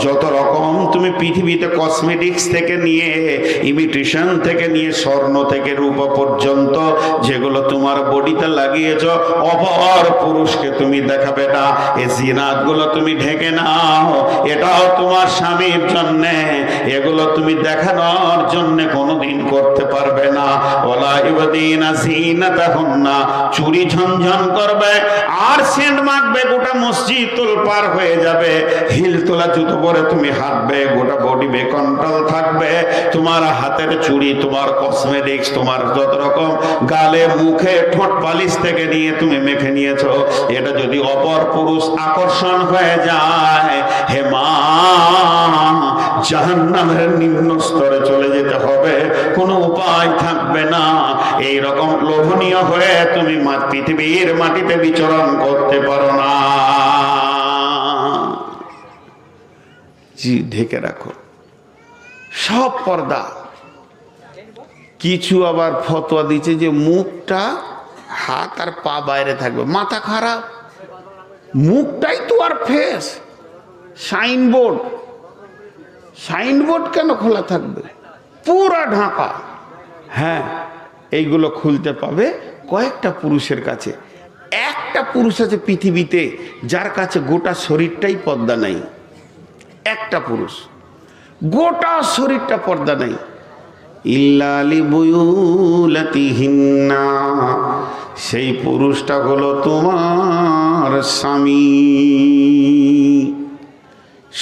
যত রকম তুমি পৃথিবীতে কসমেটিক্স থেকে নিয়ে ইমিটেশন থেকে নিয়ে স্বর্ণ থেকে রূপা পর্যন্ত যেগুলো তোমার বডিতে লাগিয়েছ, অপর পুরুষকে তুমি দেখাবে না। এই জিনাতগুলো তুমি ঢেকে নাও, এটাও তোমার স্বামীর জন্যে, এগুলো তুমি দেখানোর জন্যে কোনোদিন করতে পারবে না। ওয়ালা ইবদিনা জিনাতাহুন্না, চুরি ঝনঝন করবে আর সেন্ট মাখবে, গোটা মসজিদ তোলপার হয়ে যাবে, হিল তোলা জুতো পরে তুমি হাঁটবে, গোটা বডি বেকন্ট্রোল থাকবে, তোমার হাতের চুড়ি, তোমার কসমেটিক্স, তোমার যত রকম গালে মুখে ঠোঁট পালিশ থেকে নিয়ে তুমি মেখে নিয়েছো, এটা যদি অপর পুরুষ আকর্ষণ হয়ে যায়, হে মা, জাহান্নামের নিম্ন স্তরে চলে যেতে হবে, কোনো উপায় থাকবে না। এই রকম লোভনীয় হয়ে তুমি পৃথিবীর মাটিতে বিচরণ করতে পারো না। জি, ঢেকে রাখো সব পর্দা। কিছু আবার ফতোয়া দিচ্ছে যে মুখটা, হাত আর পা বাইরে থাকবে। মাথা খারাপ, মুখটাই তো আর ফেস। সাইনবোর্ড, সাইনবোর্ড কেন খোলা থাকবে? পুরা ঢাকা। হ্যাঁ, এইগুলো খুলতে পাবে কয়েকটা পুরুষের কাছে। একটা পুরুষ আছে পৃথিবীতে যার কাছে গোটা শরীরটাই পর্দা নাই। একটা পুরুষ, গোটা শরীরটা পর্দা নাই। ইল্লা লিবুয়ুলাতিহিন্না, সেই পুরুষটা হলো তোমার স্বামী।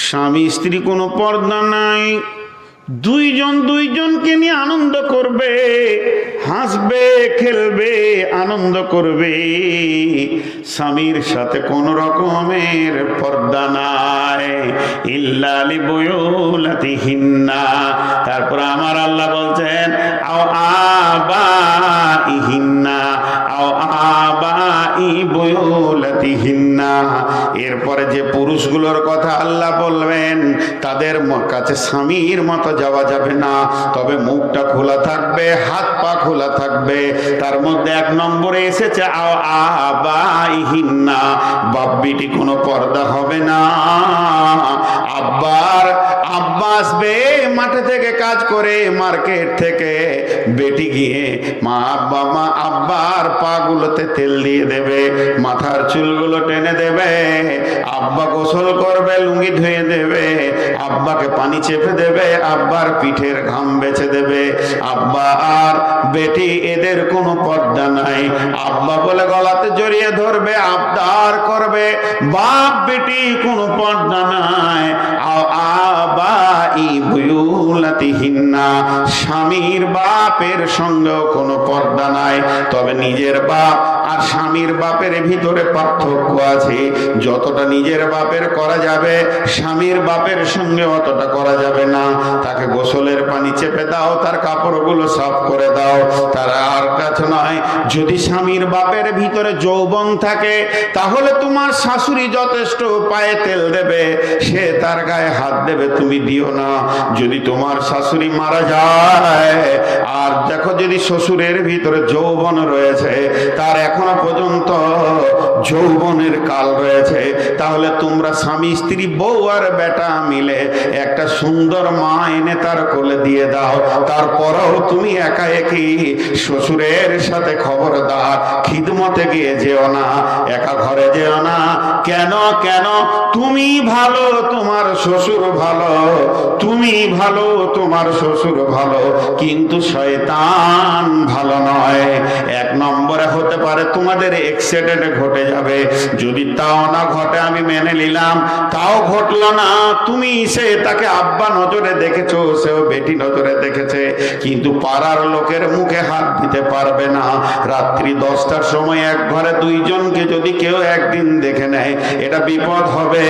স্বামী স্ত্রী কোনো পর্দা নাই, দুইজন দুইজনকে নিয়ে আনন্দ করবে, হাসবে, খেলবে, আনন্দ করবে, স্বামীর সাথে কোন রকমের পর্দা নাই। ইল্লা লিবুয়ুলাতিহিন্না, তারপর আমার আল্লাহ বলছেন আও আবাইহিন্না, আও আবাই বুয়ুলাতিহিন্না। এরপরে যে পুরুষগুলোর কথা আল্লাহ বলবেন তাদের কাছে স্বামীর মতো যাওয়া যাবে না, তবে মুখটা খোলা থাকবে, হাত পা খোলা থাকবে। তার মধ্যে এক নম্বরে এসেছে আও আবাইহিন্না, বাপ বেটি কোনো পর্দা হবে না। আব্বা আসবে মাঠে থেকে কাজ করে মার্কেট থেকে বেটি গিয়ে মা আব্বার পাগুলোতে তেল দিয়ে দেবে, মাথার চুলগুলো টেনে দেবে, আব্বা গোসল করবে, লুঙ্গি ধুয়ে দেবে, আব্বাকে পানি চেপে দেবে, আব্বার পিঠের ঘাম বেছে দেবে। আব্বা আর বেটি এদের কোনো পর্দা নাই। আব্বা বলে গলাতে জড়িয়ে ধরবে, আবদার করবে, বাপ বেটি কোনো পর্দা নাই। আবাই বুয়ুলাতিহিন্না, স্বামীর বাপের সঙ্গেও কোনো পর্দা নাই। তবে নিজের বাপ আর স্বামীর বাপের ভিতরে পার্থক্য আছে। যতটা নিজের বাপের করা যাবে স্বামীর বাপের সঙ্গে অতটা করা যাবে না। তাকে গোসলের পানি চেপে দাও, তার কাপড়গুলো সাফ করে দাও, তার আর কাছে নয়। যদি স্বামীর বাপের ভিতরে যৌবন থাকে তাহলে তোমার শাশুড়ি যথেষ্ট পায়ে তেল দেবে, সে তার গায়ে হাত দেবে, তুমি দিও না। যদি তোমার শাশুড়ি মারা যায় আর দেখো যদি শ্বশুরের ভিতরে যৌবন রয়েছে, তার এখনো পর্যন্ত যৌবনের কাল রয়েছে, তাহলে তোমরা স্বামী স্ত্রী বউ আর বেটা মিলে একটা সুন্দর মা এনে তার কোলে দিয়ে দাও। তারপরেও তুমি একা একই শ্বশুরের সাথে খবরদার খিদমতে গিয়ে যেও না, একা ঘরে যেও না। কেন কেন? তুমি ভালো, তোমার শ্বশুর ভালো, তুমি ভালো, তোমার শ্বশুর ভালো, কিন্তু শয়তান ভালো নয়। এক নম্বরে হতে পারে তোমাদের অ্যাক্সিডেন্ট ঘটে যাবে, যদি তাও না ঘটে আমি মেনে নিলাম, তাও ঘটলো না, তুমি সে তাকে আব্বা নজরে দেখেছো, সেও বেটি নজরে দেখেছে, কিন্তু পাড়ার লোকের মুখে হাত দিতে পারবে না। রাত্রি 10টার সময় এক ঘরে দুইজনকে যদি কেউ একদিন দেখে নেয়, এটা বিপদ হবে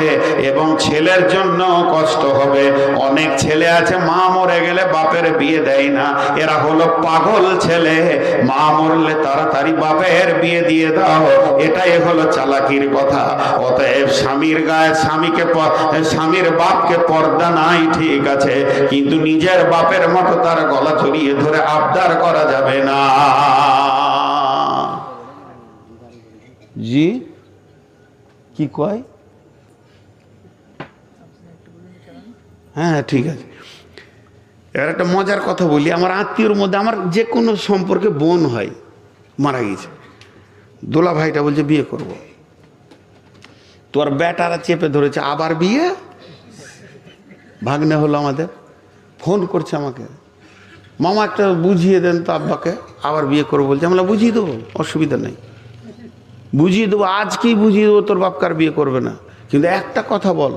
এবং ছেলের জন্য কষ্ট হবে। অনেক ছেলে আছে মা মরে গেলে বাপের বিয়ে দেয় না, এরা হলো পাগল ছেলে। মা মরলে তাড়াতাড়ি বাপের বিয়ে দিয়ে দাও, এটাই হলো চালাকির কথা। অতএব স্বামীর গায়ে স্বামীর বাপকে পর্দা নাই, ঠিক আছে, কিন্তু নিজের বাপের মতো তার গলা জড়িয়ে ধরে আবদার করা যাবে না। জি কি কয়? হ্যাঁ ঠিক আছে। এবার একটা মজার কথা বলি। আমার আত্মীয়র মধ্যে আমার যে কোনো সম্পর্কে বোন হয়, মারা গেছে, দোলা ভাইটা বলছে বিয়ে করব, তোর বেটারা চেপে ধরেছে আবার বিয়ে। ভাগ্নে হলো আমাদের, ফোন করছে আমাকে, মামা একটা বুঝিয়ে দেন তো আব্বাকে, আবার বিয়ে করবো বলছে। আমরা বুঝিয়ে দেবো, অসুবিধা নেই, বুঝিয়ে দেবো, আজকেই বুঝিয়ে দেবো, তোর বাপকে আর বিয়ে করবে না। কিন্তু একটা কথা বল,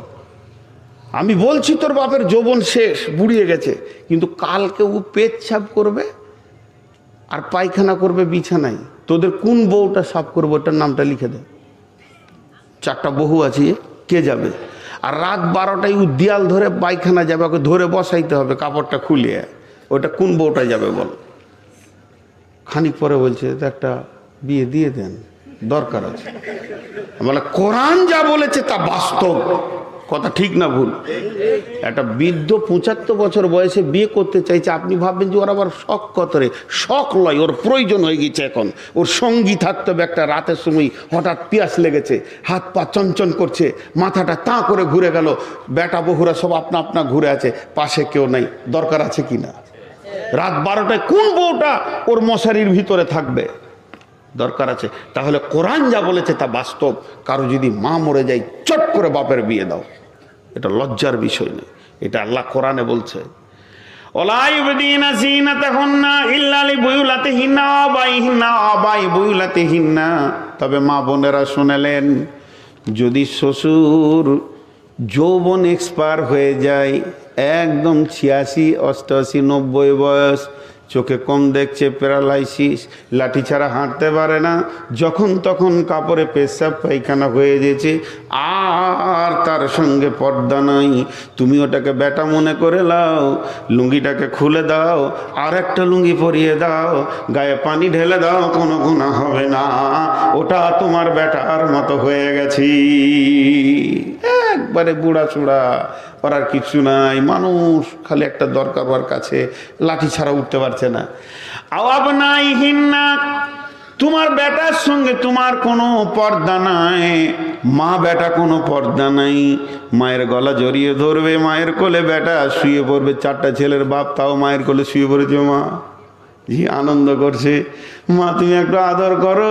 আমি বলছি তোর বাপের যৌবন শেষ, বুড়িয়ে গেছে, কিন্তু কালকে ও পেচ্ছাপ করবে আর পায়খানা করবে বিছানায়, তোদের কোন বউটা সাফ করবো ওটার নামটা লিখে দে। 4টা বহু আছে, কে যাবে? আর রাত 12টায় ও দেয়াল ধরে পায়খানা যাবে, ওকে ধরে বসাইতে হবে কাপড়টা খুলিয়ে, ওটা কোন বউটা যাবে বল? খানিক পরে বলছে একটা বিয়ে দিয়ে দেন, দরকার আছে। বলে কোরআন যা বলেছে তা বাস্তব কথা, ঠিক না ভুল? একটা বৃদ্ধ 75 বছর বয়সে বিয়ে করতে চাইছে, আপনি ভাববেন যে ওর আবার শখ কত রে? শখ লয়, ওর প্রয়োজন হয়ে গেছে এখন, ওর সঙ্গী থাকতে হবে। একটা রাতের সময় হঠাৎ পিয়াস লেগেছে, হাত পা চঞ্চন করছে, মাথাটা তাঁ করে ঘুরে গেল, বেটা বহুরা সব আপনা আপনা ঘুরে আছে, পাশে কেউ নাই, দরকার আছে কিনা? রাত 12টায় কোন বউটা ওর মশারির ভিতরে থাকবে? দরকার আছে। তাহলে কোরআন যা বলেছে তা বাস্তব। কারো যদি মা মরে যায়, চট করে বাপের বিয়ে দাও, এটা লজ্জার বিষয় নয়, এটা আল্লাহ কোরআনে বলছে। তবে মা বোনেরা শুনেলেন, যদি শ্বশুর যৌবন এক্সপায়ার হয়ে যায়, একদম 86, 88, 90 বয়স, চোখে কম দেখছে, প্যারালাইসিস, লাঠি ছাড়া হাঁটতে পারে না, যখন তখন কাপড়ে পেশাব পায়খানা হয়ে গেছে, আর তার সঙ্গে পর্দা নাই, তুমি ওটাকে বেটা মনে করে লাও, লুঙ্গিটাকে খুলে দাও, আর একটা লুঙ্গি পরিয়ে দাও, গায়ে পানি ঢেলে দাও, কোনো গুনাহ হবে না, ওটা তোমার বেটার মতো হয়ে গেছি। একবারে বুড়া চূড়া, করার কিছু নাই, মানুষ খালি একটা দরকার ওর কাছে, লাঠি ছাড়া উঠতে পারছে না। আওয়াব নাই হিন্না, তোমার বেটার সঙ্গে তোমার কোনো পর্দা নাই, মা বেটা কোনো পর্দা নাই। মায়ের গলা জড়িয়ে ধরবে, মায়ের কোলে বেটা শুয়ে পড়বে, 4টা ছেলের বাপ তাও মায়ের কোলে শুয়ে পড়েছে। মা জি আনন্দ করছে, মা তুমি একটু আদর করো,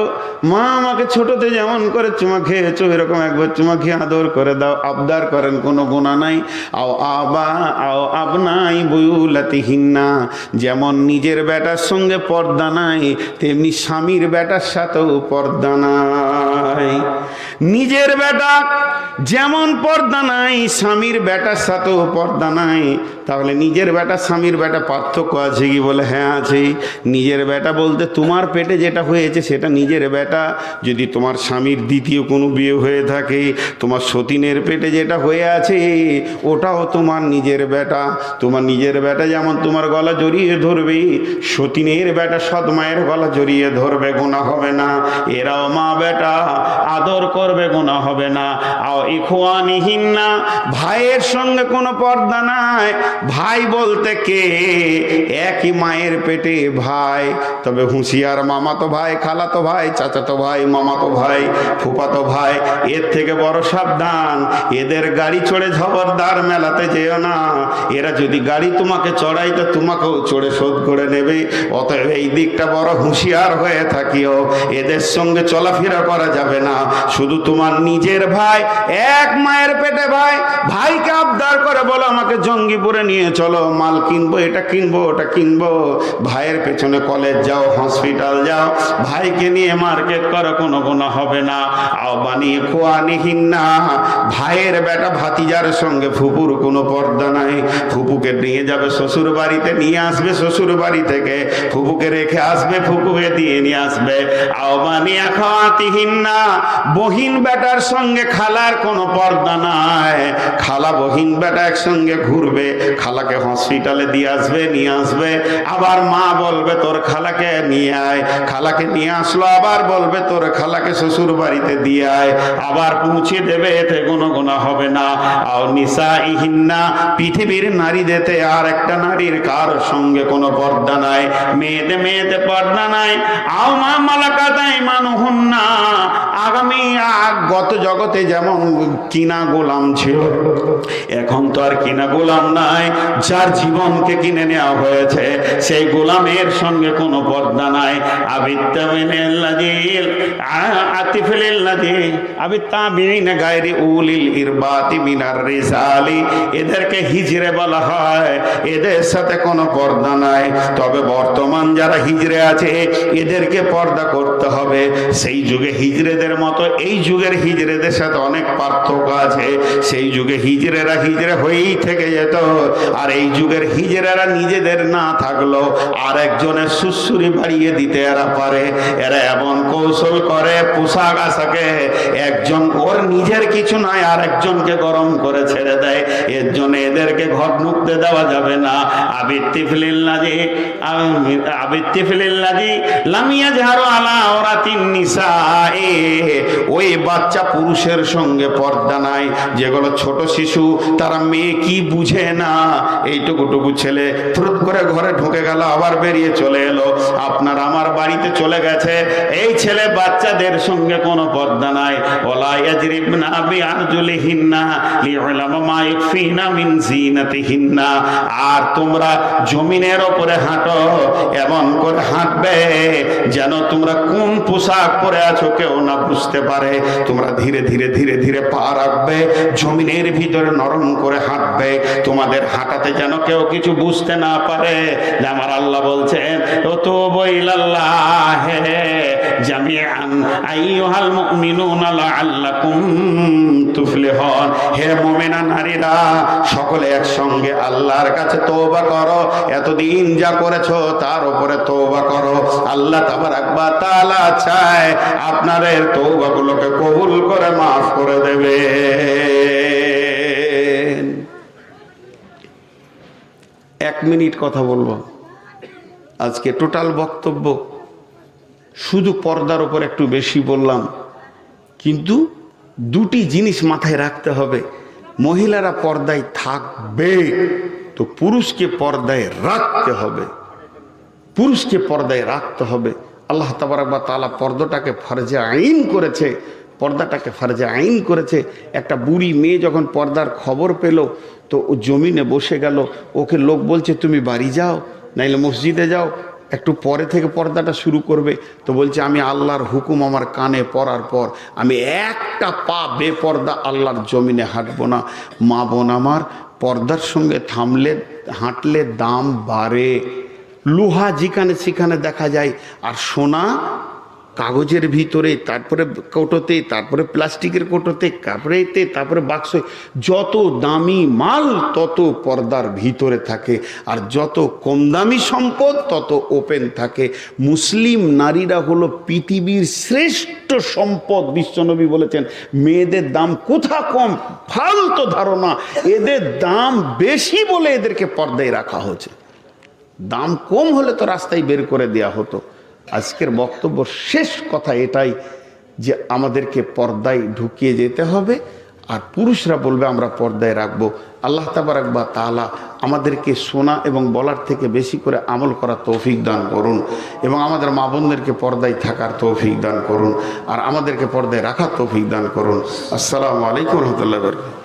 মা আমাকে ছোটতে যেমন করে চুমা খেয়েছো এরকম একবার চুমা খেয়ে আদর করে দাও। আবদার করেন, কোনো গুনাহ নাই। আও আবা আও আবনাই বুয়ুলাতিহিন্না, যেমন নিজের বেটার সঙ্গে পর্দা নাই তেমনি স্বামীর বেটার সাথেও পর্দা নাই। নিজের বেটা যেমন পর্দা নাই স্বামীর বেটার সাথেও পর্দা নাই। তাহলে নিজের বেটা স্বামীর বেটা পার্থক্য আছে কি? বলে হ্যাঁ আছে। নিজের বেটা বলতে তোমার পেটে যেটা হয়েছে সেটা নিজের বেটা। যদি তোমার স্বামীর দ্বিতীয় কোনো বিয়ে হয়ে থাকে, তোমার সতীনের পেটে যেটা হয়ে আছে ওটাও তোমার নিজের বেটা। তোমার নিজের বেটা যেমন তোমার গলা জড়িয়ে ধরবে, সতীনের বেটা সৎ মায়ের গলা জড়িয়ে ধরবে, গুনাহ হবে না। এরাও মা বেটা, আদর করবে, গুনাহ হবে না। আও ইখওয়ানিহিন্না, ভাইয়ের সঙ্গে কোনো পর্দা নাই। ভাই বলতে কে? একই মায়ের পেটে ভাই, তবে হুঁশিয়ার মামাতো ভাই, খালাতো ভাই, চাচাতো ভাই, মামাতো ভাই, ফুফাতো ভাই, এর থেকে বড় সাবধান। এদের গাড়ি চড়ে খবরদার মেলাতে যেও না। এরা যদি গাড়ি তোমাকে চড়াই তো তোমাকেও চড়ে শোধ করে নেবে। অতএব এই দিকটা বড় হুঁশিয়ার হয়ে থাকিও। এদের সঙ্গে চলাফেরা করা যাবে না। শুধু তোমার নিজের ভাই, এক মায়ের পেটে ভাই, ভাইকে আবদার করে বলো আমাকে জঙ্গিপুরে নিয়ে চলো, মাল কিনবো, এটা কিনবো, ওটা কিনবো। ভাইয়ের পেছনে কলেজ যাও, হসপিটাল যাও, ভাইকে নিয়ে মার্কেট করো, কোনো গুনাহ হবে না। আও বানিয়ে খোয়ানিহিন্না, ভাইয়ের বেটা ভাতিজার সঙ্গে ফুপুর কোনো পর্দা নাই। ফুপুকে নিয়ে যাবে শ্বশুর বাড়িতে, নিয়ে আসবে শ্বশুর বাড়ি থেকে, ফুপুকে রেখে আসবে, ফুপুকে দিয়ে নিয়ে আসবে। আও বানিয়ে খাওয়াতিহিন্না, বহিন বেটার সঙ্গে খালার কোনো পর্দা নাই। খালা বহিন বেটা একসঙ্গে ঘুরবে, খালাকে হসপিটালে দিয়ে আসবে, নিয়ে আসবে, আবার মা বলবে তোর খালাকে নিয়ে আয়, খালাকে নিয়ে আসলো, আবার বলবে তোর খালাকে শ্বশুর বাড়িতে দিয়ে আয়, আবার পৌঁছে দেবে, এতে কোনো গুনাহ হবে না। আও নিসাইহিন্না, পৃথিবীর নারীদেরতে আর একটা নারীর কার সঙ্গে কোনো পর্দা নাই। মেয়েতে পর্দা নাই। আও মা মালাকাত আইমানুহুন্না, আগামী গত জগতে যেমন কিনা গোলাম ছিল, এখন তো আর কিনা গোলাম নাই। যার জীবনকে কিনে নেওয়া হয়েছে সেই গোলামের সঙ্গে কোনো পর্দা নাই। এদেরকে হিজরে বলা হয়, এদের সাথে কোনো পর্দা নাই। তবে বর্তমান যারা হিজরে আছে এদেরকে পর্দা করতে হবে। সেই যুগে হিজরেদের মতো এই যুগের হিজরেদের সাথে অনেক পার্থক্য আছে। সেই যুগে হিজরেরা হিজরে হয়েই থেকে যেত, আর এই যুগের হিজরেরা নিজেদের না থাকলো আর একজনের সুসুরি বাড়িয়ে দিতে এরা পারে। এরা এমন কৌশল করে পোশাক আশাকে, একজন ওর নিজের কিছু নয় আর একজনকে গরম করে ছেড়ে দেয়। এর জন্য এদেরকে ঘর ঢুকতে দেওয়া যাবে না। ওই বাচ্চা পুরুষের সঙ্গে পর্দা নাই। যেগুলো ছোট শিশু, তারা মেয়ে কি বুঝে না, এইটুকুটুকু ছেলে ফুরুত করে ঘরে ঢুকে গেল, আবার বেরিয়ে চলে এলো, আপনার আমার বাড়িতে চলে গেছে। এই ছেলে বাচ্চাদের সঙ্গে কোনো পর্দা নাই। ওলা ইয়াজরিবনা বিআরজুলিহিন্না লিউলামা মা ইয়াকফিনা মিন জিনাতিহিন্না। আর তোমরা জমিনের উপরে হাঁটো, এমন করে হাঁটবে যেন তোমরা কোন পোশাক পরে আছো কেউ না বুঝতে পারে। তোমরা ধীরে ধীরে ধীরে ধীরে পা রাখবে, জমিনের ভিতরে নরম করে হাঁটবে, তোমাদের হাঁটাতে যেন কেউ কিছু বুঝতে না পারে। আমার আল্লাহ বলছেন ও তো বইলাল্লাহ জামিআন আইয়ুহাল মুমিনুনা লাআল্লাকুম তুফলিহুন। হে মুমিনা নারীরা, সকলে একসঙ্গে আল্লাহর কাছে তওবা করো, এতদিন যা করেছো তার উপরে তওবা করো। আল্লাহ তাবারাক ওয়া তাআলা চায় আপনাদের তওবাগুলোকে কবুল করে মাফ করে দেবে। 1 মিনিট কথা বলবো আজকে। টোটাল বক্তব্য শুধু পর্দার উপর একটু বেশি বললাম, কিন্তু দুটি জিনিস মাথায় রাখতে হবে। মহিলারা পর্দায় থাকবে তো পুরুষকে পর্দায় রাখতে হবে, পুরুষকে পর্দায় রাখতে হবে। আল্লাহ তাবারাক ওয়া তাআলা পর্দাটাকে ফরজে আইন করেছে, পর্দাটাকে ফরজে আইন করেছে। একটা বুড়ি মেয়ে যখন পর্দার খবর পেল তো ও জমিনে বসে গেল, ওকে লোক বলছে তুমি বাড়ি যাও, নাইলে মসজিদে যাও, একটু পরে থেকে পর্দাটা শুরু করবে। তো বলছে আমি আল্লাহর হুকুম আমার কানে পড়ার পর আমি একটা পা বেপর্দা আল্লাহর জমিনে হাঁটবো না। মা বোন আমার, পর্দার সঙ্গে হাঁটলে দাম বাড়ে। লোহা যেখানে সেখানে দেখা যায়, আর সোনা কাগজের ভিতরে, তারপরে কৌটোতে, তারপরে প্লাস্টিকের কৌটোতে, তারপরে বাক্সে। যত দামি মাল তত পর্দার ভিতরে থাকে, আর যত কম দামি সম্পদ তত ওপেন থাকে। মুসলিম নারীরা হলো পৃথিবীর শ্রেষ্ঠ সম্পদ। বিশ্বনবী বলেছেন মেয়েদের দাম কোথা কম, ফালতু ধারণা। এদের দাম বেশি বলে এদেরকে পর্দায় রাখা হয়েছে। দাম কম হলে তো রাস্তায় বের করে দেয়া হতো। আজকের বক্তব্য শেষ কথা এটাই যে আমাদেরকে পর্দায় ঢুকিয়ে যেতে হবে, আর পুরুষরা বলবে আমরা পর্দায় রাখবো। আল্লাহ তাবারাক ওয়া তাআলা আমাদেরকে শোনা এবং বলার থেকে বেশি করে আমল করার তৌফিক দান করুন, এবং আমাদের মা বোনদেরকে পর্দায় থাকার তৌফিক দান করুন, আর আমাদেরকে পর্দায় রাখার তৌফিক দান করুন। আসসালামু আলাইকুম ওয়া রাহমাতুল্লাহি ওয়া বারাকাতুহু।